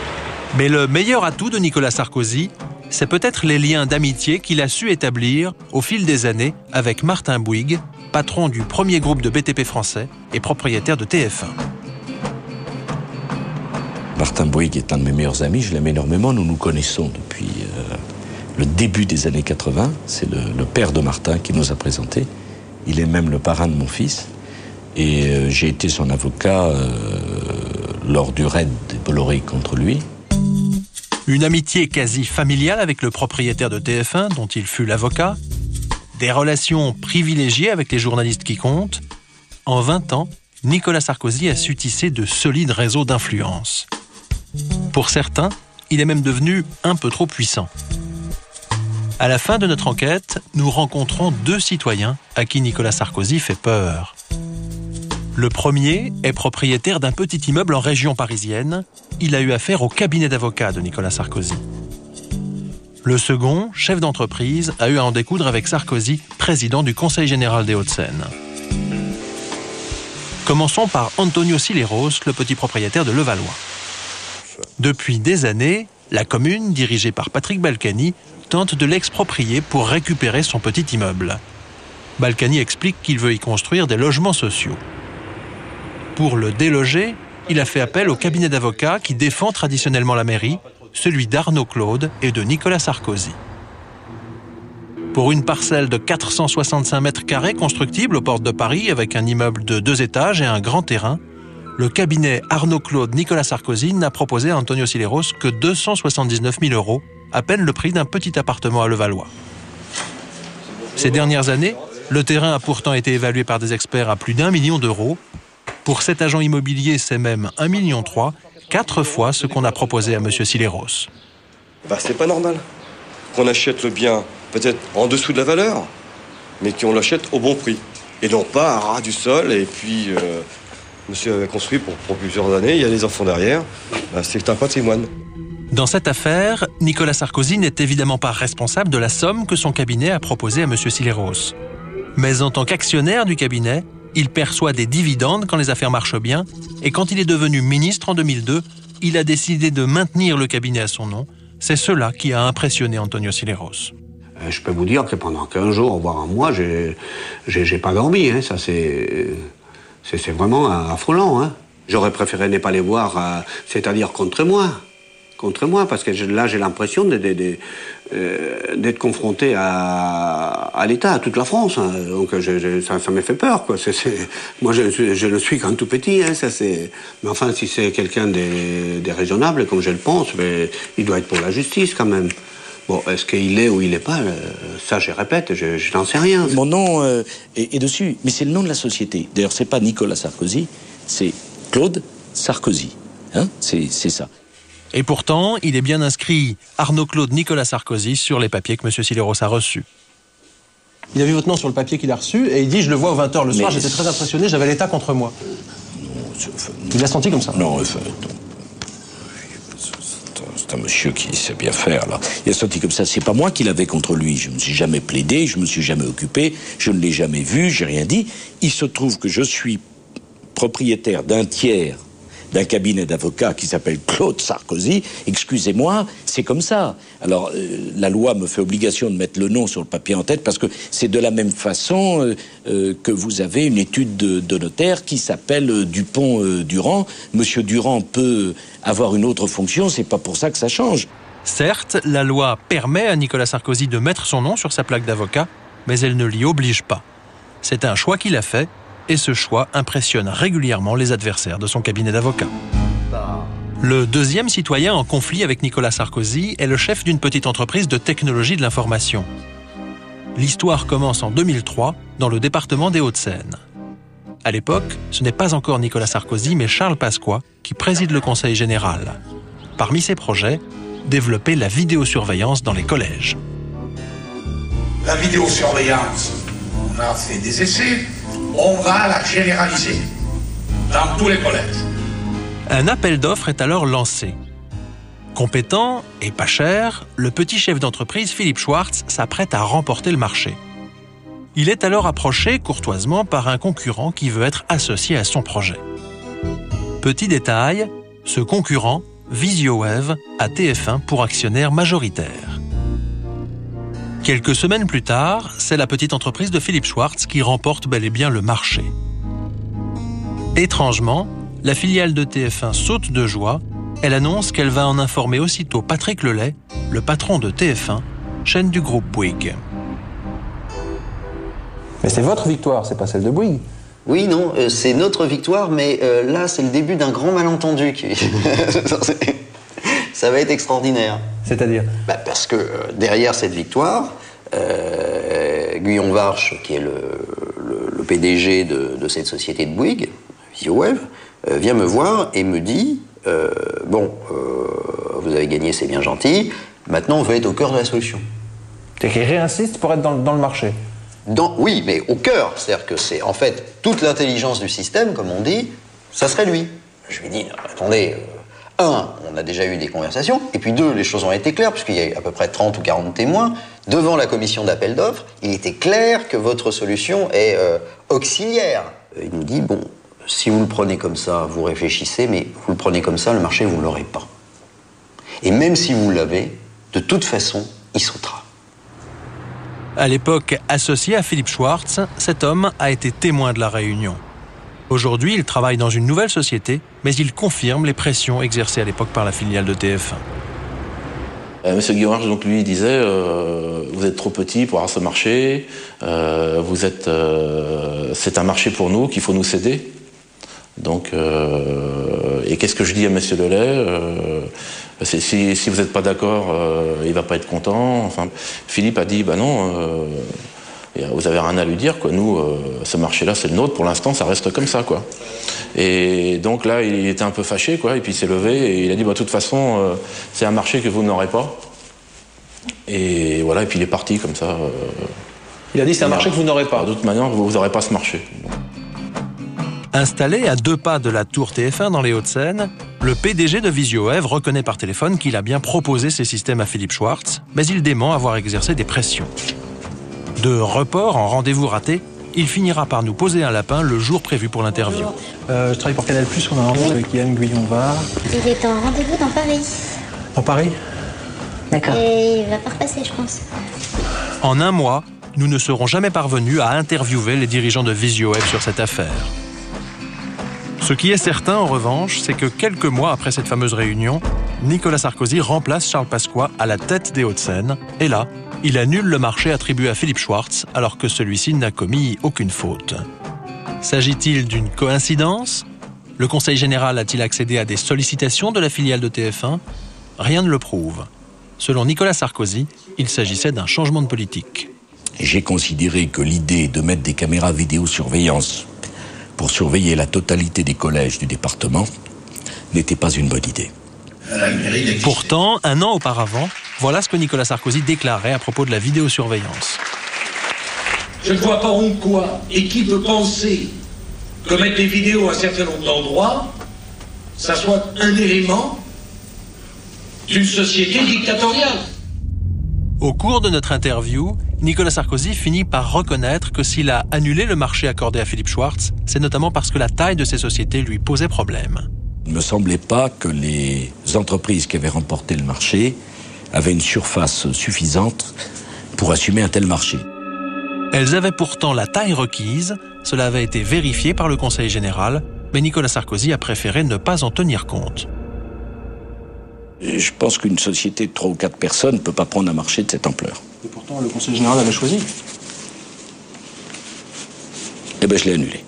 Mais le meilleur atout de Nicolas Sarkozy, c'est peut-être les liens d'amitié qu'il a su établir au fil des années avec Martin Bouygues, patron du premier groupe de BTP français et propriétaire de TF1. Martin Bouygues est un de mes meilleurs amis, je l'aime énormément. Nous nous connaissons depuis le début des années 80. C'est le père de Martin qui nous a présentés. Il est même le parrain de mon fils. Et j'ai été son avocat lors du raid des Bolloré contre lui. Une amitié quasi familiale avec le propriétaire de TF1, dont il fut l'avocat. Des relations privilégiées avec les journalistes qui comptent. En 20 ans, Nicolas Sarkozy a su tisser de solides réseaux d'influence. Pour certains, il est même devenu un peu trop puissant. À la fin de notre enquête, nous rencontrons 2 citoyens à qui Nicolas Sarkozy fait peur. Le premier est propriétaire d'un petit immeuble en région parisienne. Il a eu affaire au cabinet d'avocats de Nicolas Sarkozy. Le second, chef d'entreprise, a eu à en découdre avec Sarkozy, président du Conseil général des Hauts-de-Seine. Commençons par Antonio Sileros, le petit propriétaire de Levallois. Depuis des années, la commune, dirigée par Patrick Balkany, tente de l'exproprier pour récupérer son petit immeuble. Balkany explique qu'il veut y construire des logements sociaux. Pour le déloger, il a fait appel au cabinet d'avocats qui défend traditionnellement la mairie, celui d'Arnaud Claude et de Nicolas Sarkozy. Pour une parcelle de 465 mètres carrés constructible aux portes de Paris avec un immeuble de 2 étages et un grand terrain, le cabinet Arnaud Claude Nicolas Sarkozy n'a proposé à Antonio Sileros que 279 000 €, à peine le prix d'un petit appartement à Levallois. Ces dernières années, le terrain a pourtant été évalué par des experts à plus d'1 million d'euros. Pour cet agent immobilier, c'est même 1,3 million, 4 fois ce qu'on a proposé à M. Sileros. C'est pas normal qu'on achète le bien peut-être en dessous de la valeur, mais qu'on l'achète au bon prix. Et non pas à ras du sol, et puis monsieur avait construit pour plusieurs années, il y a les enfants derrière, c'est un patrimoine. Dans cette affaire, Nicolas Sarkozy n'est évidemment pas responsable de la somme que son cabinet a proposée à M. Sileros. Mais en tant qu'actionnaire du cabinet, il perçoit des dividendes quand les affaires marchent bien, et quand il est devenu ministre en 2002, il a décidé de maintenir le cabinet à son nom. C'est cela qui a impressionné Antonio Sileros. Je peux vous dire que pendant 15 jours, voire un mois, j'ai pas dormi. Hein. Ça, c'est vraiment affolant. Hein. J'aurais préféré ne pas les voir, c'est-à-dire contre moi, parce que là, j'ai l'impression d'être confronté à l'État, à toute la France. Hein. Donc, ça me fait peur, quoi. Moi, je ne suis qu'un tout petit. Hein. Mais enfin, si c'est quelqu'un de raisonnable, comme je le pense, il doit être pour la justice, quand même. Bon, est-ce qu'il est ou il n'est pas? Ça, je répète, je n'en sais rien. Mon nom est dessus, mais c'est le nom de la société. D'ailleurs, c'est pas Nicolas Sarkozy, c'est Claude Sarkozy. Hein, c'est ça. Et pourtant, il est bien inscrit Arnaud Claude Nicolas Sarkozy sur les papiers que M. Sileros a reçus. Il a vu votre nom sur le papier qu'il a reçu et il dit « Je le vois aux 20h le soir, j'étais très impressionné, j'avais l'État contre moi. » Il l'a senti comme ça? Non, c'est un monsieur qui sait bien faire, là. Il a senti comme ça. C'est pas moi qui l'avais contre lui. Je ne me suis jamais plaidé, je me suis jamais occupé, je ne l'ai jamais vu, j'ai rien dit. Il se trouve que je suis propriétaire d'un tiers d'un cabinet d'avocats qui s'appelle Claude Sarkozy. Excusez-moi, c'est comme ça. Alors, la loi me fait obligation de mettre le nom sur le papier en tête parce que c'est de la même façon que vous avez une étude de notaire qui s'appelle Dupont-Durand. Monsieur Durand peut avoir une autre fonction, c'est pas pour ça que ça change. Certes, la loi permet à Nicolas Sarkozy de mettre son nom sur sa plaque d'avocat, mais elle ne l'y oblige pas. C'est un choix qu'il a fait, et ce choix impressionne régulièrement les adversaires de son cabinet d'avocats. Le deuxième citoyen en conflit avec Nicolas Sarkozy est le chef d'une petite entreprise de technologie de l'information. L'histoire commence en 2003 dans le département des Hauts-de-Seine. À l'époque, ce n'est pas encore Nicolas Sarkozy, mais Charles Pasqua qui préside le conseil général. Parmi ses projets, développer la vidéosurveillance dans les collèges. La vidéosurveillance, on a fait des essais. On va la généraliser dans tous les collèges. Un appel d'offres est alors lancé. Compétent et pas cher, le petit chef d'entreprise Philippe Schwartz s'apprête à remporter le marché. Il est alors approché courtoisement par un concurrent qui veut être associé à son projet. Petit détail, ce concurrent, VisioWave, a TF1 pour actionnaire majoritaire. Quelques semaines plus tard, c'est la petite entreprise de Philippe Schwartz qui remporte bel et bien le marché. Étrangement, la filiale de TF1 saute de joie, Elle annonce qu'elle va en informer aussitôt Patrick Lelay, le patron de TF1, chaîne du groupe Bouygues. Mais c'est votre victoire, c'est pas celle de Bouygues. Oui, non, c'est notre victoire, mais là, c'est le début d'un grand malentendu. Ça va être extraordinaire. C'est-à-dire parce que derrière cette victoire, Guillaume Warche, qui est le PDG de cette société de Bouygues, VisioWave, vient me voir et me dit vous avez gagné, c'est bien gentil, maintenant on veut être au cœur de la solution. C'est qu'il réinsiste pour être dans le marché. Oui, mais au cœur. C'est-à-dire que c'est en fait toute l'intelligence du système, comme on dit, ça serait lui. Je lui dis, attendez, on a déjà eu des conversations, et puis deux, les choses ont été claires, puisqu'il y a eu à peu près 30 ou 40 témoins. Devant la commission d'appel d'offres, il était clair que votre solution est auxiliaire. Il nous dit, si vous le prenez comme ça, vous réfléchissez, mais vous le prenez comme ça, le marché, vous ne l'aurez pas. Et même si vous l'avez, de toute façon, il sautera. À l'époque associé à Philippe Schwartz, cet homme a été témoin de la réunion. Aujourd'hui, il travaille dans une nouvelle société, mais il confirme les pressions exercées à l'époque par la filiale de TF1. Monsieur Guillaume Warche, donc lui, disait vous êtes trop petit pour avoir ce marché, c'est un marché pour nous qu'il faut nous céder. Donc, et qu'est-ce que je dis à Monsieur Lelay si vous n'êtes pas d'accord, il va pas être content. Enfin, Philippe a dit non, vous avez rien à lui dire, quoi. Nous, ce marché-là, c'est le nôtre. Pour l'instant, ça reste comme ça, quoi. Et donc là, il était un peu fâché, quoi. Et puis il s'est levé et il a dit de toute façon, c'est un marché que vous n'aurez pas. Et voilà. Et puis il est parti comme ça. Il a dit c'est un marché que vous n'aurez pas. De toute manière, vous n'aurez pas ce marché. Installé à 2 pas de la tour TF1 dans les Hauts-de-Seine, le PDG de VisioWave reconnaît par téléphone qu'il a bien proposé ces systèmes à Philippe Schwartz, mais il dément avoir exercé des pressions. De report en rendez-vous raté, il finira par nous poser un lapin le jour prévu pour l'interview. Je travaille pour Canal+, on a un rendez-vous avec Yann Guyon-Var. Il est en rendez-vous dans Paris. En Paris? D'accord. Et il va pas repasser, je pense. En un mois, nous ne serons jamais parvenus à interviewer les dirigeants de VisioWave sur cette affaire. Ce qui est certain, en revanche, c'est que quelques mois après cette fameuse réunion, Nicolas Sarkozy remplace Charles Pasqua à la tête des Hauts-de-Seine. Et là, il annule le marché attribué à Philippe Schwartz, alors que celui-ci n'a commis aucune faute. S'agit-il d'une coïncidence? Le Conseil général a-t-il accédé à des sollicitations de la filiale de TF1? Rien ne le prouve. Selon Nicolas Sarkozy, il s'agissait d'un changement de politique. J'ai considéré que l'idée de mettre des caméras vidéosurveillance pour surveiller la totalité des collèges du département n'était pas une bonne idée. Pourtant, un an auparavant, voilà ce que Nicolas Sarkozy déclarait à propos de la vidéosurveillance. Je ne vois pas en quoi et qui peut penser que mettre des vidéos à un certain nombre d'endroits, ça soit un élément d'une société dictatoriale. Au cours de notre interview, Nicolas Sarkozy finit par reconnaître que s'il a annulé le marché accordé à Philippe Schwartz, c'est notamment parce que la taille de ces sociétés lui posait problème. Il ne me semblait pas que les entreprises qui avaient remporté le marché avaient une surface suffisante pour assumer un tel marché. Elles avaient pourtant la taille requise, cela avait été vérifié par le Conseil général, mais Nicolas Sarkozy a préféré ne pas en tenir compte. Je pense qu'une société de 3 ou 4 personnes ne peut pas prendre un marché de cette ampleur. Et pourtant, le Conseil général avait choisi. Eh bien, je l'ai annulé.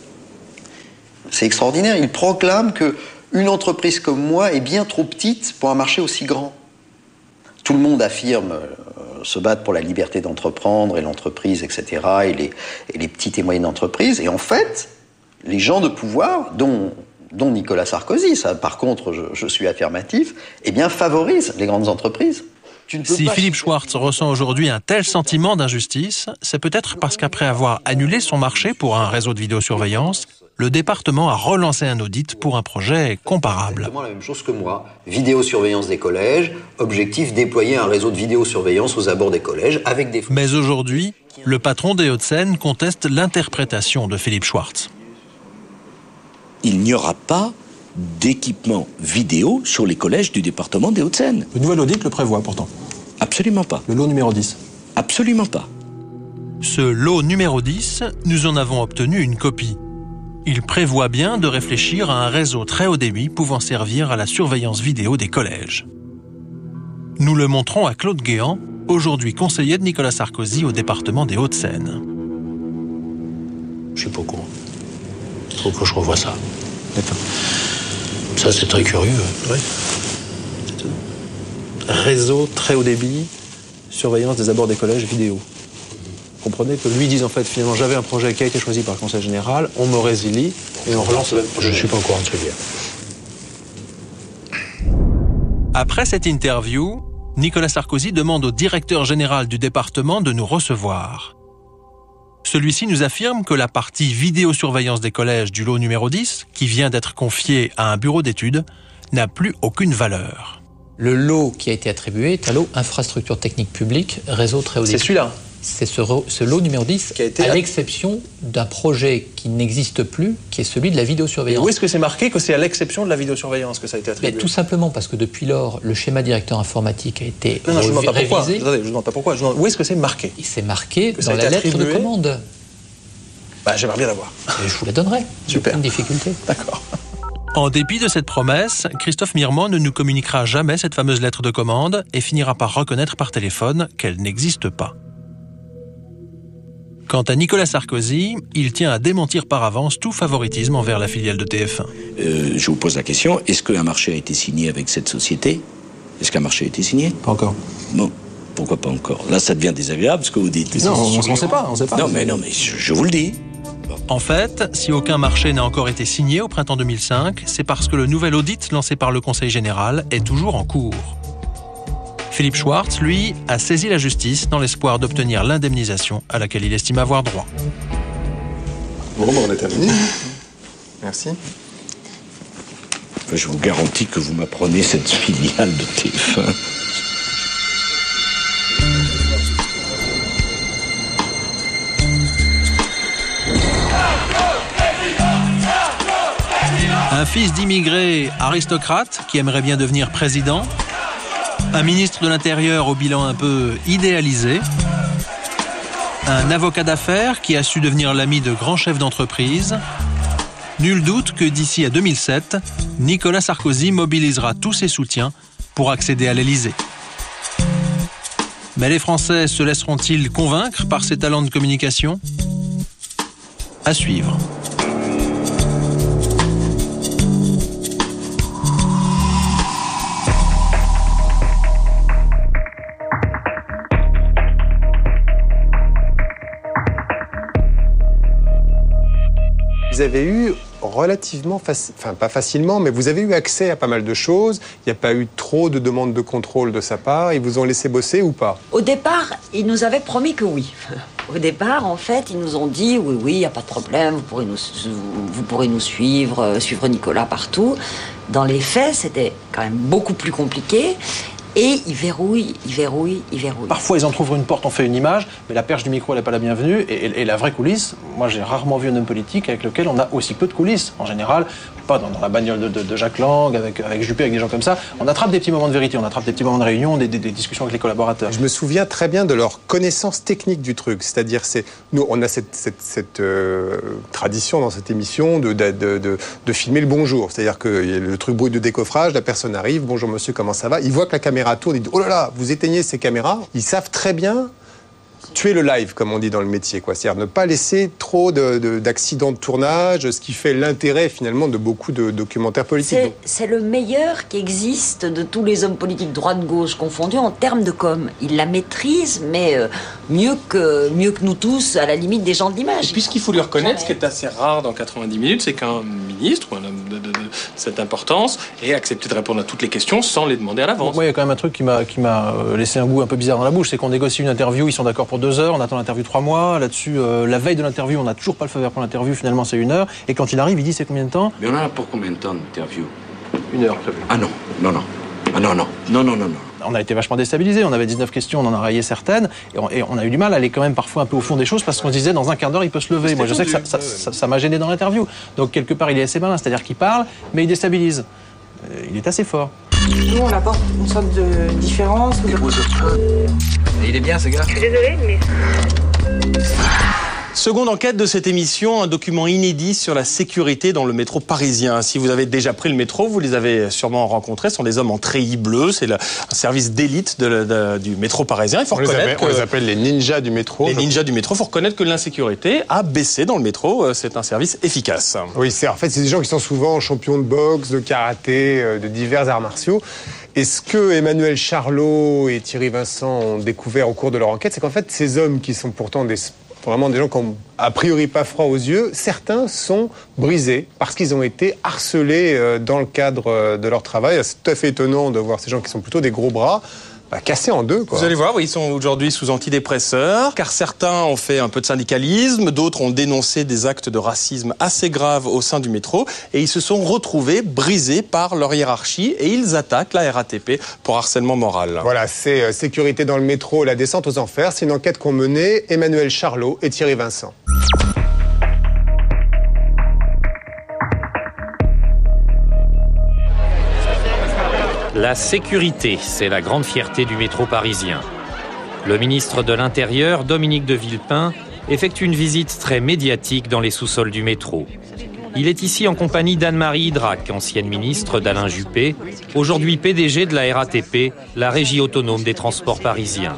C'est extraordinaire. Il proclame qu'une entreprise comme moi est bien trop petite pour un marché aussi grand. Tout le monde affirme se battre pour la liberté d'entreprendre et l'entreprise, etc., et les petites et moyennes entreprises. Et en fait, les gens de pouvoir, dont Nicolas Sarkozy, ça, par contre, je suis affirmatif, eh bien, favorisent les grandes entreprises. Si Philippe Schwartz ressent aujourd'hui un tel sentiment d'injustice, c'est peut-être parce qu'après avoir annulé son marché pour un réseau de vidéosurveillance, le département a relancé un audit pour un projet comparable. Exactement la même chose que moi. Vidéosurveillance des collèges, objectif déployer un réseau de vidéosurveillance aux abords des collèges avec des... Mais aujourd'hui, le patron des Hauts-de-Seine conteste l'interprétation de Philippe Schwartz. Il n'y aura pas d'équipement vidéo sur les collèges du département des Hauts-de-Seine. Le nouvel audit le prévoit pourtant. Absolument pas. Le lot numéro 10. Absolument pas. Ce lot numéro 10, nous en avons obtenu une copie. Il prévoit bien de réfléchir à un réseau très haut débit pouvant servir à la surveillance vidéo des collèges. Nous le montrons à Claude Guéant, aujourd'hui conseiller de Nicolas Sarkozy au département des Hauts-de-Seine. Je suis pas au courant. Il faut que je revoie ça. Ça, c'est très curieux. Oui. Réseau très haut débit, surveillance des abords des collèges vidéo. Vous comprenez que lui dise en fait finalement j'avais un projet qui a été choisi par le Conseil général, on me résilie et on relance le même projet. Je ne suis pas au courant de ce lien. Après cette interview, Nicolas Sarkozy demande au directeur général du département de nous recevoir. Celui-ci nous affirme que la partie vidéosurveillance des collèges du lot numéro 10, qui vient d'être confiée à un bureau d'études, n'a plus aucune valeur. Le lot qui a été attribué est un lot infrastructure technique publique, réseau très haut débit. C'est celui-là. C'est ce lot numéro 10, qui a été à l'exception d'un projet qui n'existe plus, qui est celui de la vidéosurveillance. Et où est-ce que c'est marqué que c'est à l'exception de la vidéosurveillance que ça a été attribué? Tout simplement parce que depuis lors, le schéma directeur informatique a été révisé. Je ne demande pas pourquoi. Attendez, je ne demande pas pourquoi. Où est-ce que c'est marqué? C'est marqué dans la lettre de commande. J'aimerais bien l'avoir. Je vous la donnerai. Super. Aucune difficulté. D'accord. En dépit de cette promesse, Christophe Mirmand ne nous communiquera jamais cette fameuse lettre de commande et finira par reconnaître par téléphone qu'elle n'existe pas. Quant à Nicolas Sarkozy, il tient à démentir par avance tout favoritisme envers la filiale de TF1. Je vous pose la question, est-ce qu'un marché a été signé avec cette société? Est-ce qu'un marché a été signé? Pas encore. Bon, pourquoi pas encore? Là, ça devient désagréable, ce que vous dites. Non, on ne sait pas. Non, mais je vous le dis. En fait, si aucun marché n'a encore été signé au printemps 2005, c'est parce que le nouvel audit lancé par le Conseil général est toujours en cours. Philippe Schwartz, lui, a saisi la justice dans l'espoir d'obtenir l'indemnisation à laquelle il estime avoir droit. Bon, on est terminé. Merci. Je vous garantis que vous m'apprenez cette filiale de TF1. Un fils d'immigré aristocrate qui aimerait bien devenir président, un ministre de l'Intérieur au bilan un peu idéalisé, un avocat d'affaires qui a su devenir l'ami de grands chefs d'entreprise. Nul doute que d'ici à 2007, Nicolas Sarkozy mobilisera tous ses soutiens pour accéder à l'Élysée. Mais les Français se laisseront-ils convaincre par ses talents de communication? À suivre. Vous avez eu relativement, pas facilement, mais vous avez eu accès à pas mal de choses. Il n'y a pas eu trop de demandes de contrôle de sa part. Ils vous ont laissé bosser ou pas? Au départ, ils nous avaient promis que oui. Au départ, en fait, ils nous ont dit oui, il n'y a pas de problème, vous pourrez nous suivre, suivre Nicolas partout. Dans les faits, c'était quand même beaucoup plus compliqué. Et ils verrouillent. Parfois, ils en trouvent une porte, on fait une image, mais la perche du micro, elle n'est pas la bienvenue. Et la vraie coulisse, moi, j'ai rarement vu un homme politique avec lequel on a aussi peu de coulisses. En général, pas dans la bagnole de Jacques Lang, avec Juppé, avec des gens comme ça. On attrape des petits moments de vérité, on attrape des petits moments de réunion, des discussions avec les collaborateurs. Je me souviens très bien de leur connaissance technique du truc. C'est-à-dire, nous, on a cette tradition dans cette émission de filmer le bonjour. C'est-à-dire que le truc bruit de décoffrage, la personne arrive, bonjour monsieur, comment ça va? Il voit que la caméra tourne, il dit oh là là, vous éteignez ces caméras. Ils savent très bien tuer le live, comme on dit dans le métier, quoi. C'est-à-dire ne pas laisser trop d'accidents de tournage, ce qui fait l'intérêt finalement de beaucoup de documentaires politiques. C'est le meilleur qui existe de tous les hommes politiques droite-gauche confondus en termes de com. Il la maîtrise, mais mieux que nous tous, à la limite des gens de l'image. Et puis ce qu'il faut lui reconnaître, ce qui est assez rare dans 90 minutes, c'est qu'un ministre, ou un homme de cette importance, ait accepté de répondre à toutes les questions sans les demander à l'avance. Moi, il y a quand même un truc qui m'a laissé un goût un peu bizarre dans la bouche, c'est qu'on négocie une interview, ils sont d'accord pour 2 heures, on attend l'interview 3 mois, là-dessus, la veille de l'interview, on n'a toujours pas le feu vert pour l'interview, finalement c'est 1 heure, et quand il arrive, il dit c'est combien de temps? Mais on en a pour combien de temps d'interview? 1 heure. Ah non. On a été vachement déstabilisés, on avait 19 questions, on en a rayé certaines, et on a eu du mal à aller quand même parfois un peu au fond des choses, parce qu'on se disait dans un quart d'heure il peut se lever. Moi je sais que ça m'a gêné dans l'interview. Donc quelque part il est assez malin, c'est-à-dire qu'il parle, mais il déstabilise. Il est assez fort. Nous, on apporte une sorte de différence. Il est bien, ce gars. Je suis désolée, mais... Seconde enquête de cette émission, un document inédit sur la sécurité dans le métro parisien. Si vous avez déjà pris le métro, vous les avez sûrement rencontrés. Ce sont des hommes en treillis bleus. C'est un service d'élite du métro parisien. Il faut reconnaître on les appelle les ninjas du métro. Les ninjas du métro. Il faut reconnaître que l'insécurité a baissé dans le métro. C'est un service efficace. Oui, c'est des gens qui sont souvent champions de boxe, de karaté, de divers arts martiaux. Et ce que Emmanuel Charlot et Thierry Vincent ont découvert au cours de leur enquête, c'est qu'en fait, ces hommes qui sont pourtant vraiment des gens qui n'ont a priori pas froid aux yeux, certains sont brisés parce qu'ils ont été harcelés dans le cadre de leur travail. C'est tout à fait étonnant de voir ces gens qui sont plutôt des gros bras cassés en deux, quoi. Vous allez voir, oui, ils sont aujourd'hui sous antidépresseurs, car certains ont fait un peu de syndicalisme, d'autres ont dénoncé des actes de racisme assez graves au sein du métro, et ils se sont retrouvés brisés par leur hiérarchie, et ils attaquent la RATP pour harcèlement moral. Voilà, c'est sécurité dans le métro, la descente aux enfers. C'est une enquête qu'ont menée Emmanuel Charlot et Thierry Vincent. La sécurité, c'est la grande fierté du métro parisien. Le ministre de l'Intérieur, Dominique de Villepin, effectue une visite très médiatique dans les sous-sols du métro. Il est ici en compagnie d'Anne-Marie Idrac, ancienne ministre d'Alain Juppé, aujourd'hui PDG de la RATP, la Régie autonome des transports parisiens.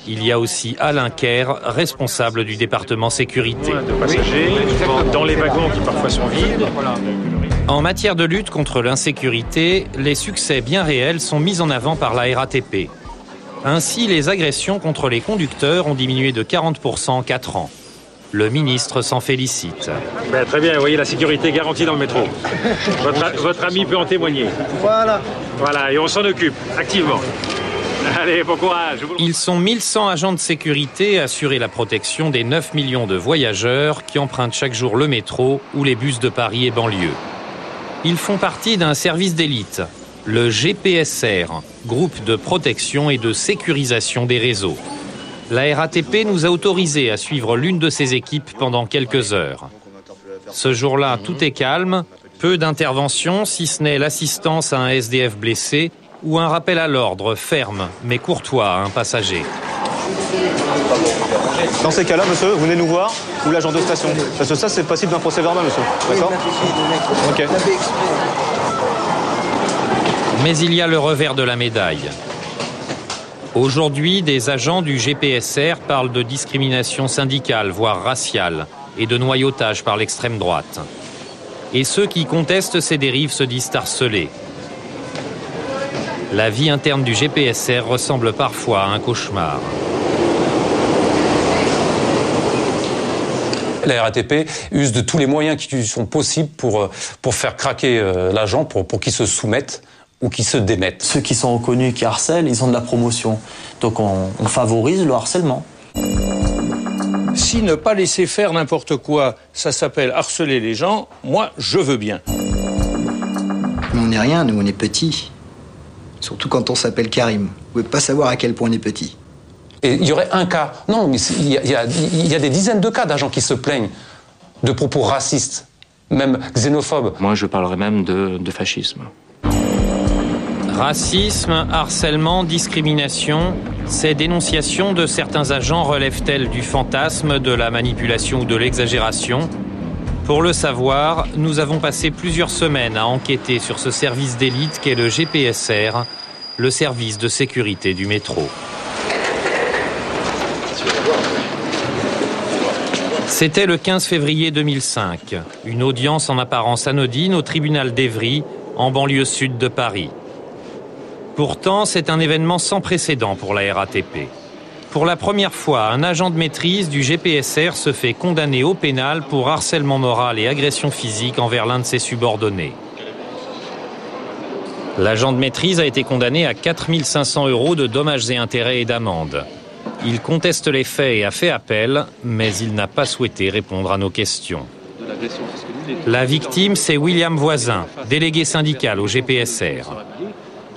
Il y a aussi Alain Kerr, responsable du département sécurité. De passagers, dans les wagons qui parfois sont vides. En matière de lutte contre l'insécurité, les succès bien réels sont mis en avant par la RATP. Ainsi, les agressions contre les conducteurs ont diminué de 40% en 4 ans. Le ministre s'en félicite. Très bien, vous voyez, la sécurité garantie dans le métro. Votre ami peut en témoigner. Voilà, et on s'en occupe, activement. Allez, bon courage. Ils sont 1100 agents de sécurité à assurer la protection des 9 millions de voyageurs qui empruntent chaque jour le métro ou les bus de Paris et banlieue. Ils font partie d'un service d'élite, le GPSR, groupe de protection et de sécurisation des réseaux. La RATP nous a autorisés à suivre l'une de ces équipes pendant quelques heures. Ce jour-là, tout est calme, peu d'interventions, si ce n'est l'assistance à un SDF blessé ou un rappel à l'ordre ferme mais courtois à un passager. Dans ces cas-là, monsieur, vous venez nous voir ou l'agent de station. Parce que ça, c'est passible d'un procès verbal, monsieur. D'accord ? Ok. Mais il y a le revers de la médaille. Aujourd'hui, des agents du GPSR parlent de discrimination syndicale, voire raciale, et de noyautage par l'extrême droite. Et ceux qui contestent ces dérives se disent harcelés. La vie interne du GPSR ressemble parfois à un cauchemar. La RATP use de tous les moyens qui sont possibles pour faire craquer l'agent, pour qu'il se soumette ou qu'il se démette. Ceux qui sont reconnus, qui harcèlent, ils ont de la promotion. Donc on favorise le harcèlement. Si ne pas laisser faire n'importe quoi, ça s'appelle harceler les gens, moi je veux bien. Mais on n'est rien, nous on est petits. Surtout quand on s'appelle Karim. Vous pouvez pas savoir à quel point on est petit. Et il y aurait un cas. Non, mais il y a des dizaines de cas d'agents qui se plaignent de propos racistes, même xénophobes. Moi, je parlerais même de fascisme. Racisme, harcèlement, discrimination, ces dénonciations de certains agents relèvent-elles du fantasme, de la manipulation ou de l'exagération ? Pour le savoir, nous avons passé plusieurs semaines à enquêter sur ce service d'élite qu'est le GPSR, le service de sécurité du métro. C'était le 15 février 2005, une audience en apparence anodine au tribunal d'Évry, en banlieue sud de Paris. Pourtant, c'est un événement sans précédent pour la RATP. Pour la première fois, un agent de maîtrise du GPSR se fait condamner au pénal pour harcèlement moral et agression physique envers l'un de ses subordonnés. L'agent de maîtrise a été condamné à 4 500 € de dommages et intérêts et d'amende. Il conteste les faits et a fait appel, mais il n'a pas souhaité répondre à nos questions. La victime, c'est William Voisin, délégué syndical au GPSR.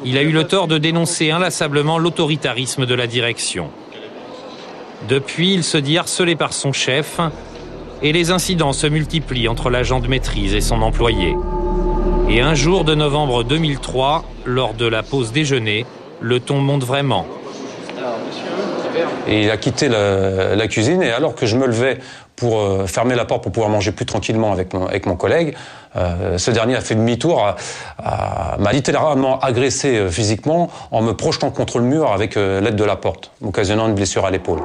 Il a eu le tort de dénoncer inlassablement l'autoritarisme de la direction. Depuis, il se dit harcelé par son chef et les incidents se multiplient entre l'agent de maîtrise et son employé. Et un jour de novembre 2003, lors de la pause déjeuner, le ton monte vraiment. Et il a quitté la cuisine et alors que je me levais pour fermer la porte pour pouvoir manger plus tranquillement avec mon collègue. Ce dernier a fait demi-tour, m'a littéralement agressé physiquement en me projetant contre le mur avec l'aide de la porte, occasionnant une blessure à l'épaule.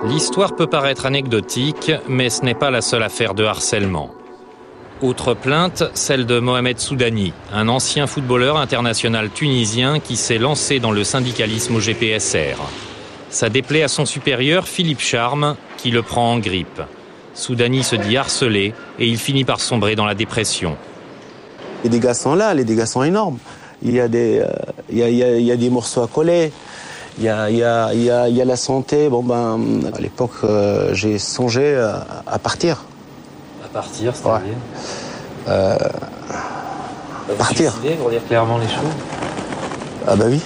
L'histoire peut paraître anecdotique, mais ce n'est pas la seule affaire de harcèlement. Autre plainte, celle de Mohamed Soudani, un ancien footballeur international tunisien qui s'est lancé dans le syndicalisme au GPSR. Ça déplaît à son supérieur, Philippe Charme, qui le prend en grippe. Soudani se dit harcelé et il finit par sombrer dans la dépression. Les dégâts sont là, les dégâts sont énormes. Il y a des morceaux à coller, il y a la santé. Bon ben, à l'époque, j'ai songé à partir. À partir, c'est-à-dire partir. Pour dire clairement les choses. Ah bah oui.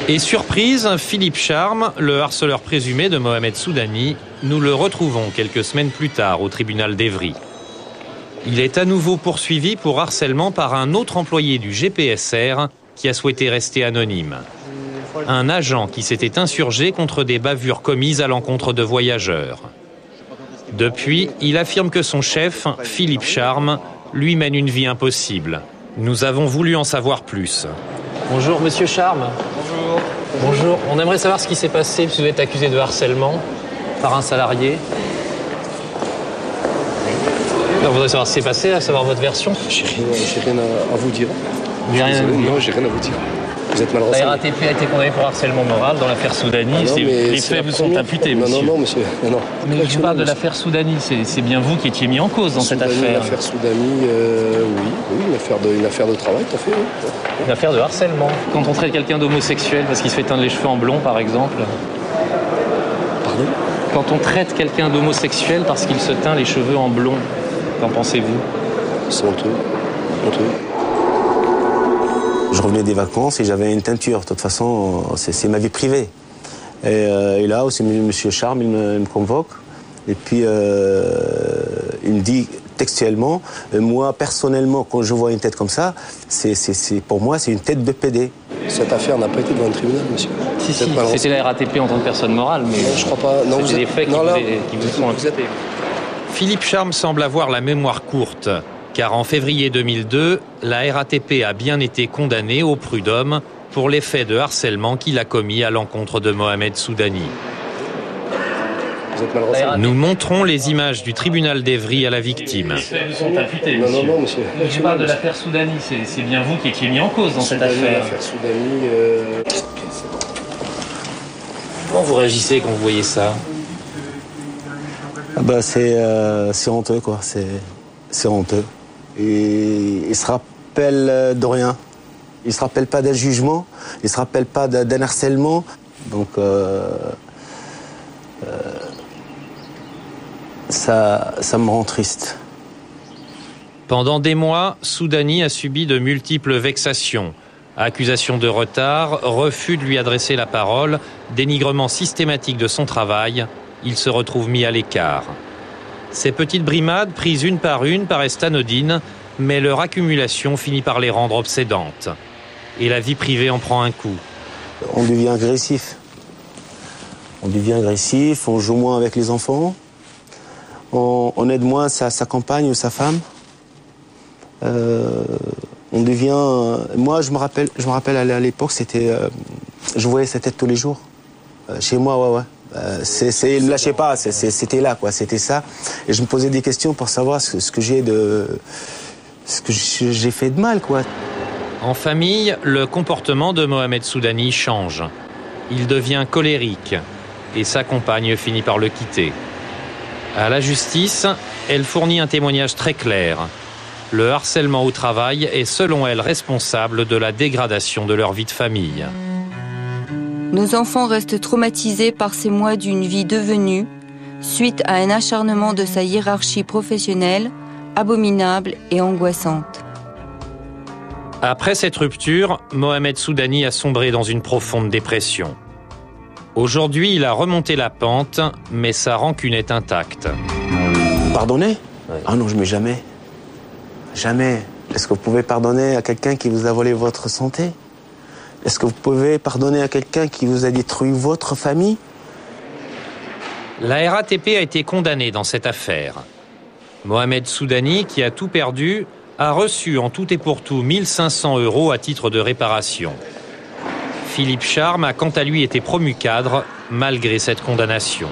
Et surprise, Philippe Charme, le harceleur présumé de Mohamed Soudani, nous le retrouvons quelques semaines plus tard au tribunal d'Evry. Il est à nouveau poursuivi pour harcèlement par un autre employé du GPSR qui a souhaité rester anonyme. Un agent qui s'était insurgé contre des bavures commises à l'encontre de voyageurs. Depuis, il affirme que son chef, Philippe Charme, lui mène une vie impossible. Nous avons voulu en savoir plus. Bonjour, monsieur Charme. Bonjour. Bonjour. On aimerait savoir ce qui s'est passé puisque vous êtes accusé de harcèlement par un salarié. On voudrait savoir ce qui s'est passé, à savoir votre version. J'ai rien à vous dire. Vous n'avez rien à vous dire. Non, j'ai rien à vous dire. Vous êtes mal renseigné. La RATP a été condamnée pour harcèlement moral dans l'affaire Soudani. Les faits vous sont imputés, monsieur. Non, monsieur. Non. Mais je parle de l'affaire Soudani. C'est bien vous qui étiez mis en cause dans cette affaire. L'affaire Soudani, oui, une affaire de travail, tout à fait. Oui. Une affaire de harcèlement. Quand on traite quelqu'un d'homosexuel parce qu'il se fait teindre les cheveux en blond, par exemple. Pardon ? Quand on traite quelqu'un d'homosexuel parce qu'il se teint les cheveux en blond, qu'en pensez-vous ? C'est honteux. Je revenais des vacances et j'avais une teinture. De toute façon, c'est ma vie privée. Et là, c'est M. Charme, il me convoque. Et puis, il me dit textuellement, moi, personnellement, quand je vois une tête comme ça, pour moi, c'est une tête de PD. Cette affaire n'a pas été devant le tribunal, monsieur. Si, c'était la RATP en tant que personne morale, mais non, je crois pas. Non, c'était des faits qui vous sont imputés. Philippe Charme semble avoir la mémoire courte, car en février 2002, la RATP a bien été condamnée au prud'homme pour les faits de harcèlement qu'il a commis à l'encontre de Mohamed Soudani. Vous êtes mal renseigné. Nous montrons les images du tribunal d'Evry à la victime. Les faits vous sont imputés, monsieur. Non, monsieur. Je parle de l'affaire Soudani. C'est bien vous qui étiez mis en cause dans cette affaire. L'affaire Soudani, Comment vous réagissez quand vous voyez ça ? Ah bah, c'est honteux, quoi. C'est honteux. Et il se rappelle de rien. Il se rappelle pas d'un jugement. Il se rappelle pas d'un harcèlement. Donc, ça me rend triste. Pendant des mois, Soudani a subi de multiples vexations. Accusations de retard, refus de lui adresser la parole, dénigrement systématique de son travail, il se retrouve mis à l'écart. Ces petites brimades, prises une par une, paraissent anodines, mais leur accumulation finit par les rendre obsédantes. Et la vie privée en prend un coup. On devient agressif. On joue moins avec les enfants. On aide moins sa compagne ou sa femme. On devient... Moi, je me rappelle à l'époque, c'était... je voyais sa tête tous les jours. Chez moi, ouais. Il ne me lâchait pas, c'était là, quoi. C'était ça. Et je me posais des questions pour savoir ce que j'ai fait de mal, quoi. En famille, le comportement de Mohamed Soudani change. Il devient colérique et sa compagne finit par le quitter. À la justice, elle fournit un témoignage très clair. Le harcèlement au travail est selon elle responsable de la dégradation de leur vie de famille. Nos enfants restent traumatisés par ces mois d'une vie devenue, suite à un acharnement de sa hiérarchie professionnelle, abominable et angoissante. Après cette rupture, Mohamed Soudani a sombré dans une profonde dépression. Aujourd'hui, il a remonté la pente, mais sa rancune est intacte. Pardonner ? Ah non, je mets jamais. Jamais. Est-ce que vous pouvez pardonner à quelqu'un qui vous a volé votre santé ? Est-ce que vous pouvez pardonner à quelqu'un qui vous a détruit votre famille ? La RATP a été condamnée dans cette affaire. Mohamed Soudani, qui a tout perdu, a reçu en tout et pour tout 1 500 € à titre de réparation. Philippe Charme a quant à lui été promu cadre, malgré cette condamnation.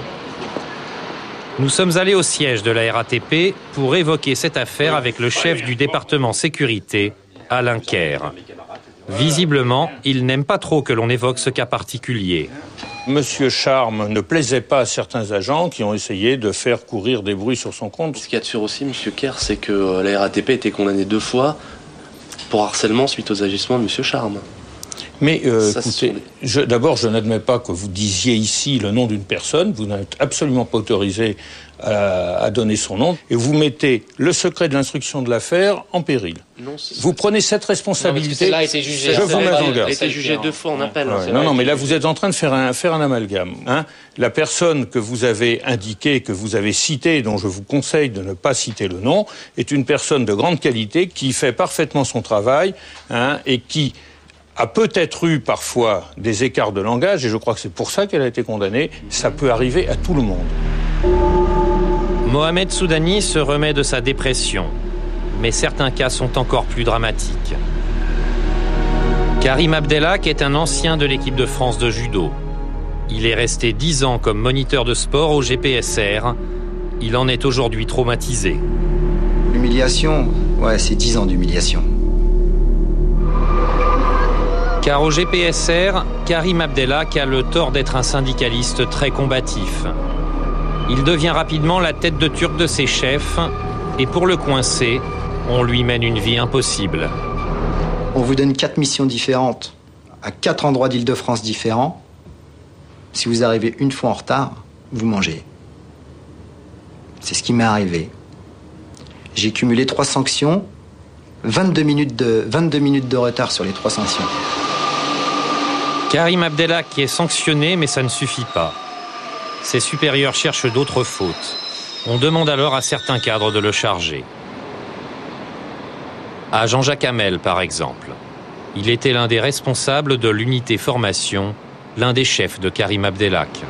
Nous sommes allés au siège de la RATP pour évoquer cette affaire avec le chef du département sécurité, Alain Kerr. Visiblement, il n'aime pas trop que l'on évoque ce cas particulier. Monsieur Charme ne plaisait pas à certains agents qui ont essayé de faire courir des bruits sur son compte. Ce qu'il y a de sûr aussi, monsieur Kerr, c'est que la RATP a été condamnée 2 fois pour harcèlement suite aux agissements de monsieur Charme. Mais écoutez, d'abord, je n'admets pas que vous disiez ici le nom d'une personne. Vous n'êtes absolument pas autorisé à donner son nom. Et vous mettez le secret de l'instruction de l'affaire en péril. Non, vous prenez cette responsabilité. Là a été jugé. Je vous mets en garde. A été jugé 2 fois en appel. Ouais. Non, mais là, vous êtes en train de faire un amalgame. Hein. La personne que vous avez indiquée, que vous avez citée, dont je vous conseille de ne pas citer le nom, est une personne de grande qualité qui fait parfaitement son travail, hein, et qui a peut-être eu parfois des écarts de langage, et je crois que c'est pour ça qu'elle a été condamnée. Ça peut arriver à tout le monde. Mohamed Soudani se remet de sa dépression, mais certains cas sont encore plus dramatiques. Karim Abdelhak est un ancien de l'équipe de France de judo. Il est resté 10 ans comme moniteur de sport au GPSR. Il en est aujourd'hui traumatisé. L'humiliation, ouais, c'est 10 ans d'humiliation. Car au GPSR, Karim Abdelhak a le tort d'être un syndicaliste très combatif. Il devient rapidement la tête de turc de ses chefs, et pour le coincer, on lui mène une vie impossible. On vous donne 4 missions différentes, à 4 endroits d'Île-de-France différents. Si vous arrivez une fois en retard, vous mangez. C'est ce qui m'est arrivé. J'ai cumulé 3 sanctions, 22 minutes de retard sur les 3 sanctions. Karim Abdelhak est sanctionné, mais ça ne suffit pas. Ses supérieurs cherchent d'autres fautes. On demande alors à certains cadres de le charger. À Jean-Jacques Hamel, par exemple. Il était l'un des responsables de l'unité formation, l'un des chefs de Karim Abdelhak.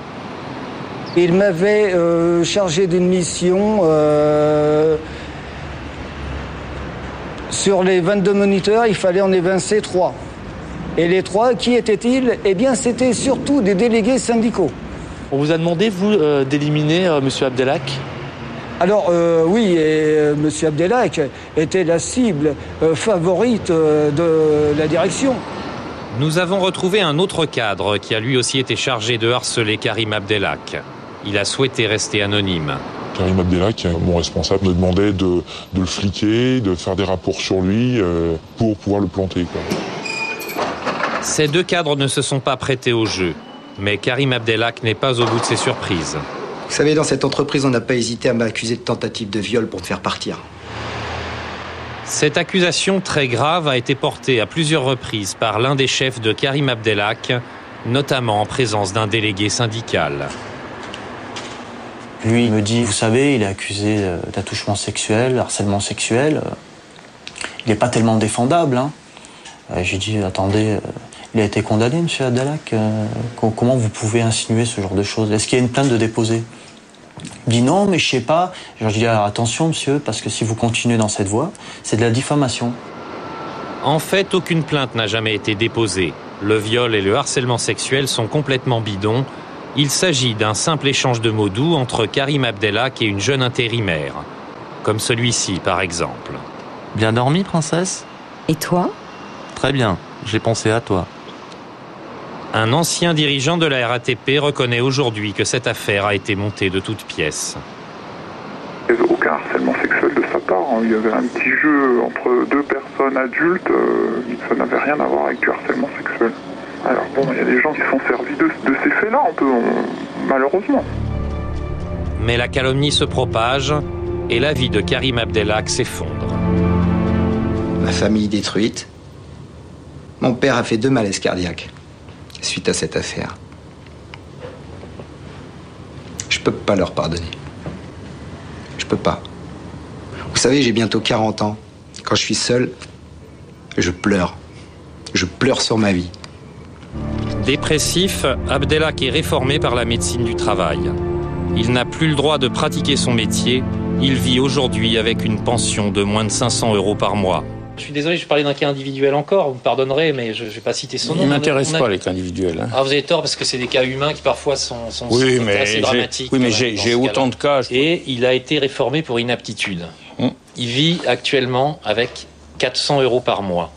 Il m'avait chargé d'une mission sur les 22 moniteurs, il fallait en évincer 3. Et les 3, qui étaient-ils? Eh bien, c'était surtout des délégués syndicaux. On vous a demandé, vous, d'éliminer M. Abdelhak? Alors, oui, M. Abdelhak était la cible favorite de la direction. Nous avons retrouvé un autre cadre qui a lui aussi été chargé de harceler Karim Abdelhak. Il a souhaité rester anonyme. Karim Abdelhak, mon responsable, me demandait de le fliquer, de faire des rapports sur lui pour pouvoir le planter, quoi. Ces 2 cadres ne se sont pas prêtés au jeu. Mais Karim Abdelhak n'est pas au bout de ses surprises. Vous savez, dans cette entreprise, on n'a pas hésité à m'accuser de tentative de viol pour me faire partir. Cette accusation très grave a été portée à plusieurs reprises par l'un des chefs de Karim Abdelhak, notamment en présence d'un délégué syndical. Lui, il me dit, vous savez, il est accusé d'attouchement sexuel, harcèlement sexuel. Il n'est pas tellement défendable, hein. J'ai dit, attendez, il a été condamné, M. Abdelhak. Comment vous pouvez insinuer ce genre de choses? Est-ce qu'il y a une plainte de déposer? Il dit non, mais je sais pas. Je dis, alors, attention, monsieur, parce que si vous continuez dans cette voie, c'est de la diffamation. En fait, aucune plainte n'a jamais été déposée. Le viol et le harcèlement sexuel sont complètement bidons. Il s'agit d'un simple échange de mots doux entre Karim Abdelhak et une jeune intérimaire. Comme celui-ci, par exemple. Bien dormi, princesse? Et toi? Très bien, j'ai pensé à toi. Un ancien dirigeant de la RATP reconnaît aujourd'hui que cette affaire a été montée de toutes pièces. Il n'y avait aucun harcèlement sexuel de sa part. Il y avait un petit jeu entre 2 personnes adultes. Ça n'avait rien à voir avec du harcèlement sexuel. Alors bon, il y a des gens qui sont servis de ces faits-là, malheureusement. Mais la calomnie se propage et la vie de Karim Abdelhak s'effondre. Ma famille détruite. Mon père a fait 2 malaises cardiaques suite à cette affaire. Je peux pas leur pardonner. Je peux pas. Vous savez, j'ai bientôt 40 ans. Quand je suis seul, je pleure. Je pleure sur ma vie. Dépressif, Abdelhak est réformé par la médecine du travail. Il n'a plus le droit de pratiquer son métier. Il vit aujourd'hui avec une pension de moins de 500 € par mois. Je suis désolé, je parlais d'un cas individuel encore, vous me pardonnerez, mais je ne vais pas citer son nom. Il ne m'intéresse pas, les cas individuels. Hein. Ah, vous avez tort, parce que c'est des cas humains qui parfois sont assez dramatiques. Oui, mais j'ai autant de cas. Et il a été réformé pour inaptitude. Il vit actuellement avec 400 € par mois.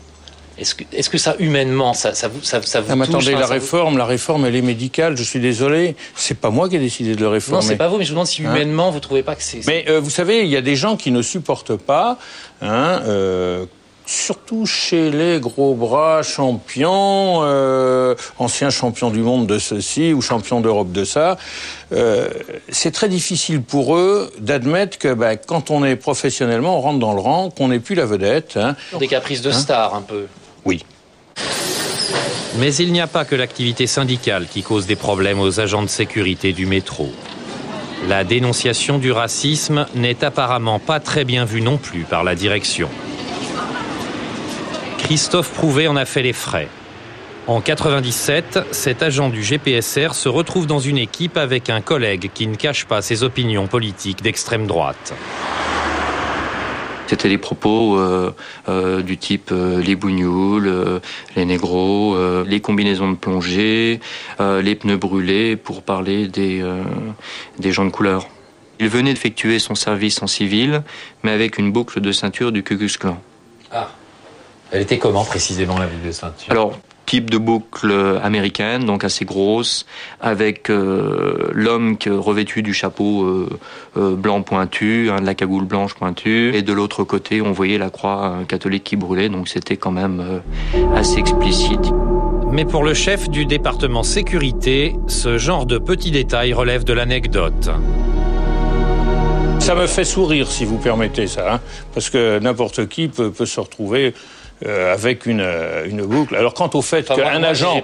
Est-ce que ça, humainement, ça vous touche? Attendez, la réforme, elle est médicale, je suis désolé. C'est pas moi qui ai décidé de le réformer. Non, c'est pas vous, mais je vous demande si humainement, vous trouvez pas que c'est... Mais vous savez, il y a des gens qui ne supportent pas, surtout chez les gros bras champions, anciens champions du monde de ceci ou champions d'Europe de ça, c'est très difficile pour eux d'admettre que quand on est professionnellement, on rentre dans le rang, qu'on n'est plus la vedette. Des caprices de star, un peu. Oui. Mais il n'y a pas que l'activité syndicale qui cause des problèmes aux agents de sécurité du métro. La dénonciation du racisme n'est apparemment pas très bien vue non plus par la direction. Christophe Prouvé en a fait les frais. En 1997, cet agent du GPSR se retrouve dans une équipe avec un collègue qui ne cache pas ses opinions politiques d'extrême droite. C'était des propos du type les bougnoules, les négros, les combinaisons de plongée, les pneus brûlés, pour parler des gens de couleur. Il venait d'effectuer son service en civil, mais avec une boucle de ceinture du Ku Klux Klan. Ah. Elle était comment précisément, la boucle de ceinture? Alors, type de boucle américaine, donc assez grosse, avec l'homme revêtu du chapeau blanc pointu, de la cagoule blanche pointue, et de l'autre côté, on voyait la croix catholique qui brûlait, donc c'était quand même assez explicite. Mais pour le chef du département sécurité, ce genre de petits détails relève de l'anecdote. Ça me fait sourire, si vous permettez ça, parce que n'importe qui peut se retrouver avec une boucle. Alors quant au fait qu'un agent,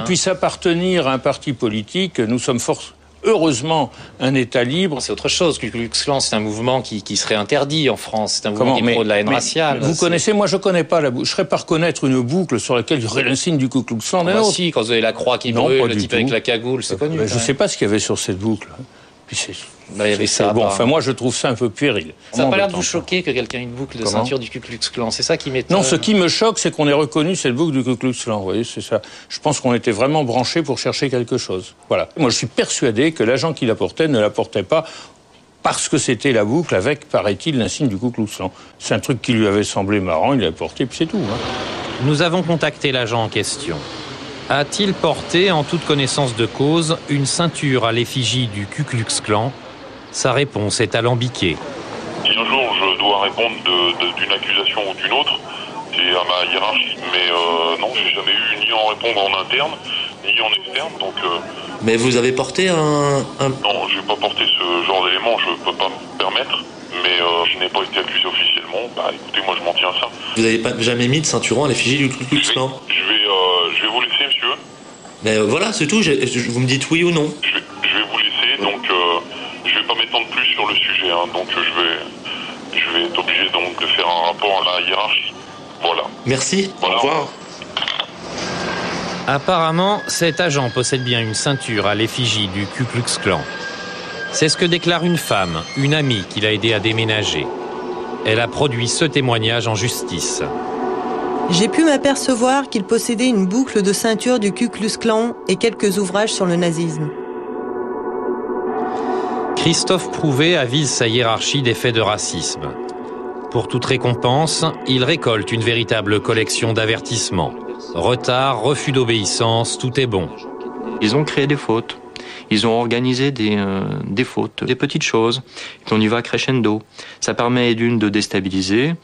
puisse appartenir à un parti politique, nous sommes heureusement un État libre. C'est autre chose. Le Ku Klux Klan, c'est un mouvement qui serait interdit en France. C'est un mouvement qui est pro de la haine raciale. Vous connaissez, moi je connais pas la boucle. Je serais pas reconnaître une boucle sur laquelle il y aurait l'insigne du Ku Klux Klan. Si, quand vous avez la croix qui brûle, le type avec la cagoule, c'est connu. Je sais pas ce qu'il y avait sur cette boucle. Puis il y avait ça. Bon, moi je trouve ça un peu puéril. Ça n'a pas l'air de vous choquer que quelqu'un ait une boucle de ceinture du Ku Klux Klan. C'est ça qui m'étonne. Non, ce qui me choque, c'est qu'on ait reconnu cette boucle du Ku Klux Klan. Vous voyez, c'est ça. Je pense qu'on était vraiment branchés pour chercher quelque chose. Voilà. Moi, je suis persuadé que l'agent qui la portait ne la portait pas parce que c'était la boucle avec, paraît-il, l'insigne du Ku Klux Klan. C'est un truc qui lui avait semblé marrant, il l'a porté, puis c'est tout. Nous avons contacté l'agent en question. A-t-il porté, en toute connaissance de cause, une ceinture à l'effigie du Ku Klux Klan? Sa réponse est alambiquée. Si un jour je dois répondre d'une accusation ou d'une autre, c'est à ma hiérarchie. Mais non, j'ai jamais eu ni en répondre en interne, ni en externe. Donc, Mais vous avez porté un... Non, je n'ai pas porté ce genre d'élément, je ne peux pas me permettre. Mais je n'ai pas été accusé officiellement. Écoutez, moi je m'en tiens à ça. Vous n'avez jamais mis de ceinturon à l'effigie du Ku Klux Klan? Je vais vous laisser, monsieur. Mais voilà, c'est tout. Vous me dites oui ou non. Je vais vous laisser, donc je vais pas m'étendre plus sur le sujet. Donc je vais être obligé donc de faire un rapport à la hiérarchie. Voilà. Merci. Voilà. Au revoir. Apparemment, cet agent possède bien une ceinture à l'effigie du Ku Klux Klan. C'est ce que déclare une femme, une amie qui l'a aidé à déménager. Elle a produit ce témoignage en justice. J'ai pu m'apercevoir qu'il possédait une boucle de ceinture du Ku Klux Klan et quelques ouvrages sur le nazisme. Christophe Prouvé avise sa hiérarchie des faits de racisme. Pour toute récompense, il récolte une véritable collection d'avertissements. Retard, refus d'obéissance, tout est bon. Ils ont créé des fautes. Ils ont organisé des fautes, des petites choses. Et puis on y va crescendo. Ça permet d'une de déstabiliser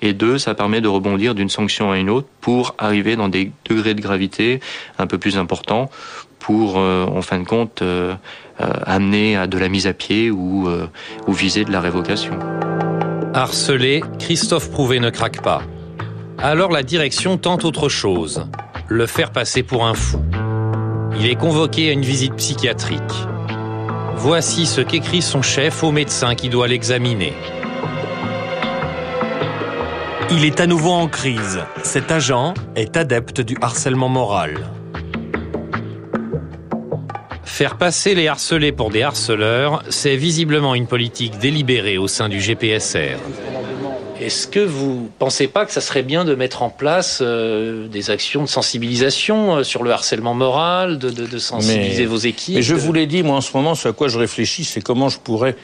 et deux, ça permet de rebondir d'une sanction à une autre pour arriver dans des degrés de gravité un peu plus importants pour, en fin de compte, amener à de la mise à pied ou viser de la révocation. Harcelé, Christophe Prouvé ne craque pas. Alors la direction tente autre chose, le faire passer pour un fou. Il est convoqué à une visite psychiatrique. Voici ce qu'écrit son chef au médecin qui doit l'examiner. Il est à nouveau en crise. Cet agent est adepte du harcèlement moral. Faire passer les harcelés pour des harceleurs, c'est visiblement une politique délibérée au sein du GPSR. Est-ce que vous ne pensez pas que ça serait bien de mettre en place des actions de sensibilisation sur le harcèlement moral, de sensibiliser vos équipes? Mais je vous l'ai dit, moi en ce moment, ce à quoi je réfléchis, c'est comment je pourrais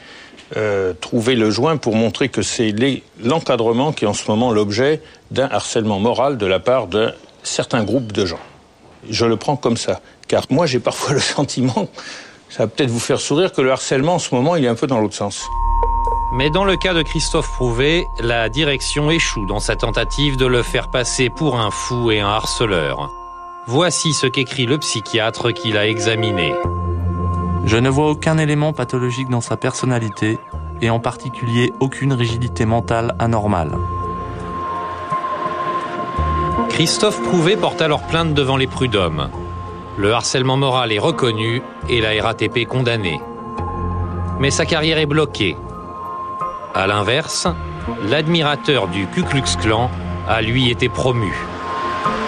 trouver le joint pour montrer que c'est l'encadrement qui est en ce moment l'objet d'un harcèlement moral de la part d'un certain groupe de gens. Je le prends comme ça, car moi j'ai parfois le sentiment, ça va peut-être vous faire sourire, que le harcèlement en ce moment il est un peu dans l'autre sens. Mais dans le cas de Christophe Prouvé, la direction échoue dans sa tentative de le faire passer pour un fou et un harceleur. Voici ce qu'écrit le psychiatre qui l'a examiné. Je ne vois aucun élément pathologique dans sa personnalité, et en particulier aucune rigidité mentale anormale. Christophe Prouvé porte alors plainte devant les prud'hommes. Le harcèlement moral est reconnu et la RATP condamnée. Mais sa carrière est bloquée. À l'inverse, l'admirateur du Ku Klux Klan a lui été promu.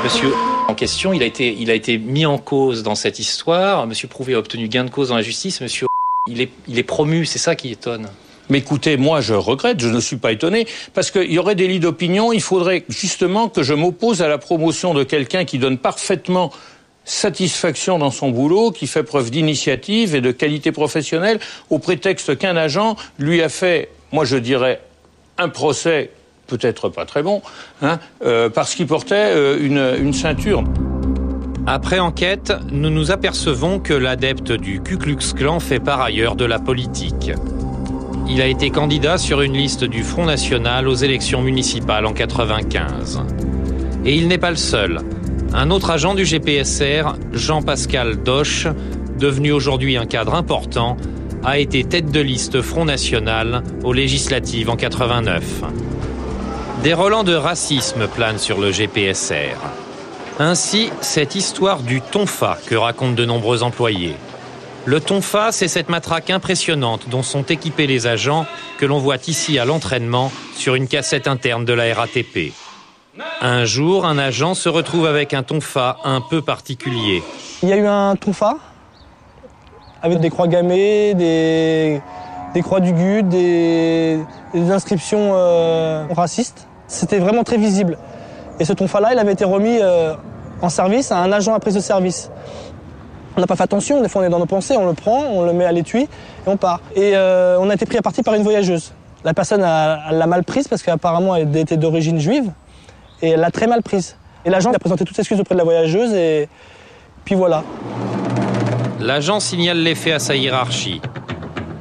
Monsieur en question, il a été mis en cause dans cette histoire. Monsieur Prouvé a obtenu gain de cause dans la justice. Monsieur, il est promu, c'est ça qui étonne. Mais écoutez, moi je regrette, je ne suis pas étonné, parce qu'il y aurait des lits d'opinion, il faudrait justement que je m'oppose à la promotion de quelqu'un qui donne parfaitement satisfaction dans son boulot, qui fait preuve d'initiative et de qualité professionnelle, au prétexte qu'un agent lui a fait, moi je dirais, un procès peut-être pas très bon, parce qu'il portait une ceinture. Après enquête, nous nous apercevons que l'adepte du Ku Klux Klan fait par ailleurs de la politique. Il a été candidat sur une liste du Front National aux élections municipales en 1995. Et il n'est pas le seul. Un autre agent du GPSR, Jean-Pascal Doche, devenu aujourd'hui un cadre important, a été tête de liste Front National aux législatives en 1989. Des relents de racisme planent sur le GPSR. Ainsi, cette histoire du tonfa que racontent de nombreux employés. Le tonfa, c'est cette matraque impressionnante dont sont équipés les agents que l'on voit ici à l'entraînement sur une cassette interne de la RATP. Un jour, un agent se retrouve avec un tonfa un peu particulier. Il y a eu un tonfa avec des croix gammées, des croix du GUD, des inscriptions racistes. C'était vraiment très visible. Et ce tonfa-là, il avait été remis en service à un agent à prise de service. On n'a pas fait attention, des fois on est dans nos pensées, on le prend, on le met à l'étui et on part. Et on a été pris à partie par une voyageuse. La personne l'a mal prise parce qu'apparemment elle était d'origine juive et elle l'a très mal prise. Et l'agent a présenté toutes ses excuses auprès de la voyageuse et puis voilà. L'agent signale les faits à sa hiérarchie.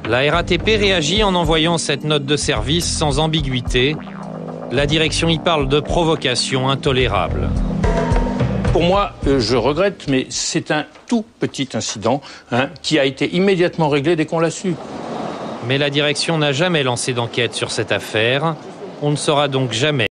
La RATP réagit en envoyant cette note de service sans ambiguïté. La direction y parle de provocation intolérable. Pour moi, je regrette, mais c'est un tout petit incident qui a été immédiatement réglé dès qu'on l'a su. Mais la direction n'a jamais lancé d'enquête sur cette affaire. On ne saura donc jamais.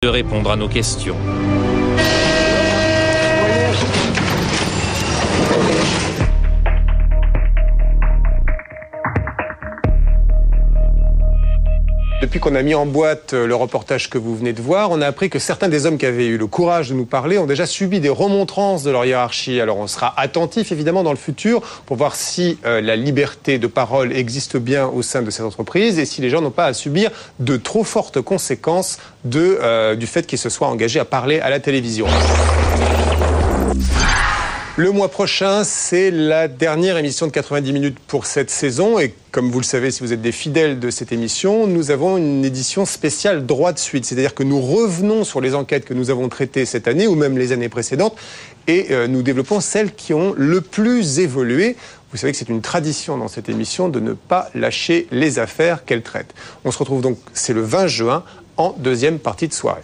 De répondre à nos questions. Depuis qu'on a mis en boîte le reportage que vous venez de voir, on a appris que certains des hommes qui avaient eu le courage de nous parler ont déjà subi des remontrances de leur hiérarchie. Alors on sera attentif évidemment dans le futur pour voir si la liberté de parole existe bien au sein de cette entreprise et si les gens n'ont pas à subir de trop fortes conséquences du fait qu'ils se soient engagés à parler à la télévision. Le mois prochain, c'est la dernière émission de 90 minutes pour cette saison. Et comme vous le savez, si vous êtes des fidèles de cette émission, nous avons une édition spéciale droit de suite. C'est-à-dire que nous revenons sur les enquêtes que nous avons traitées cette année ou même les années précédentes et nous développons celles qui ont le plus évolué. Vous savez que c'est une tradition dans cette émission de ne pas lâcher les affaires qu'elle traite. On se retrouve donc, c'est le 20 juin, en deuxième partie de soirée.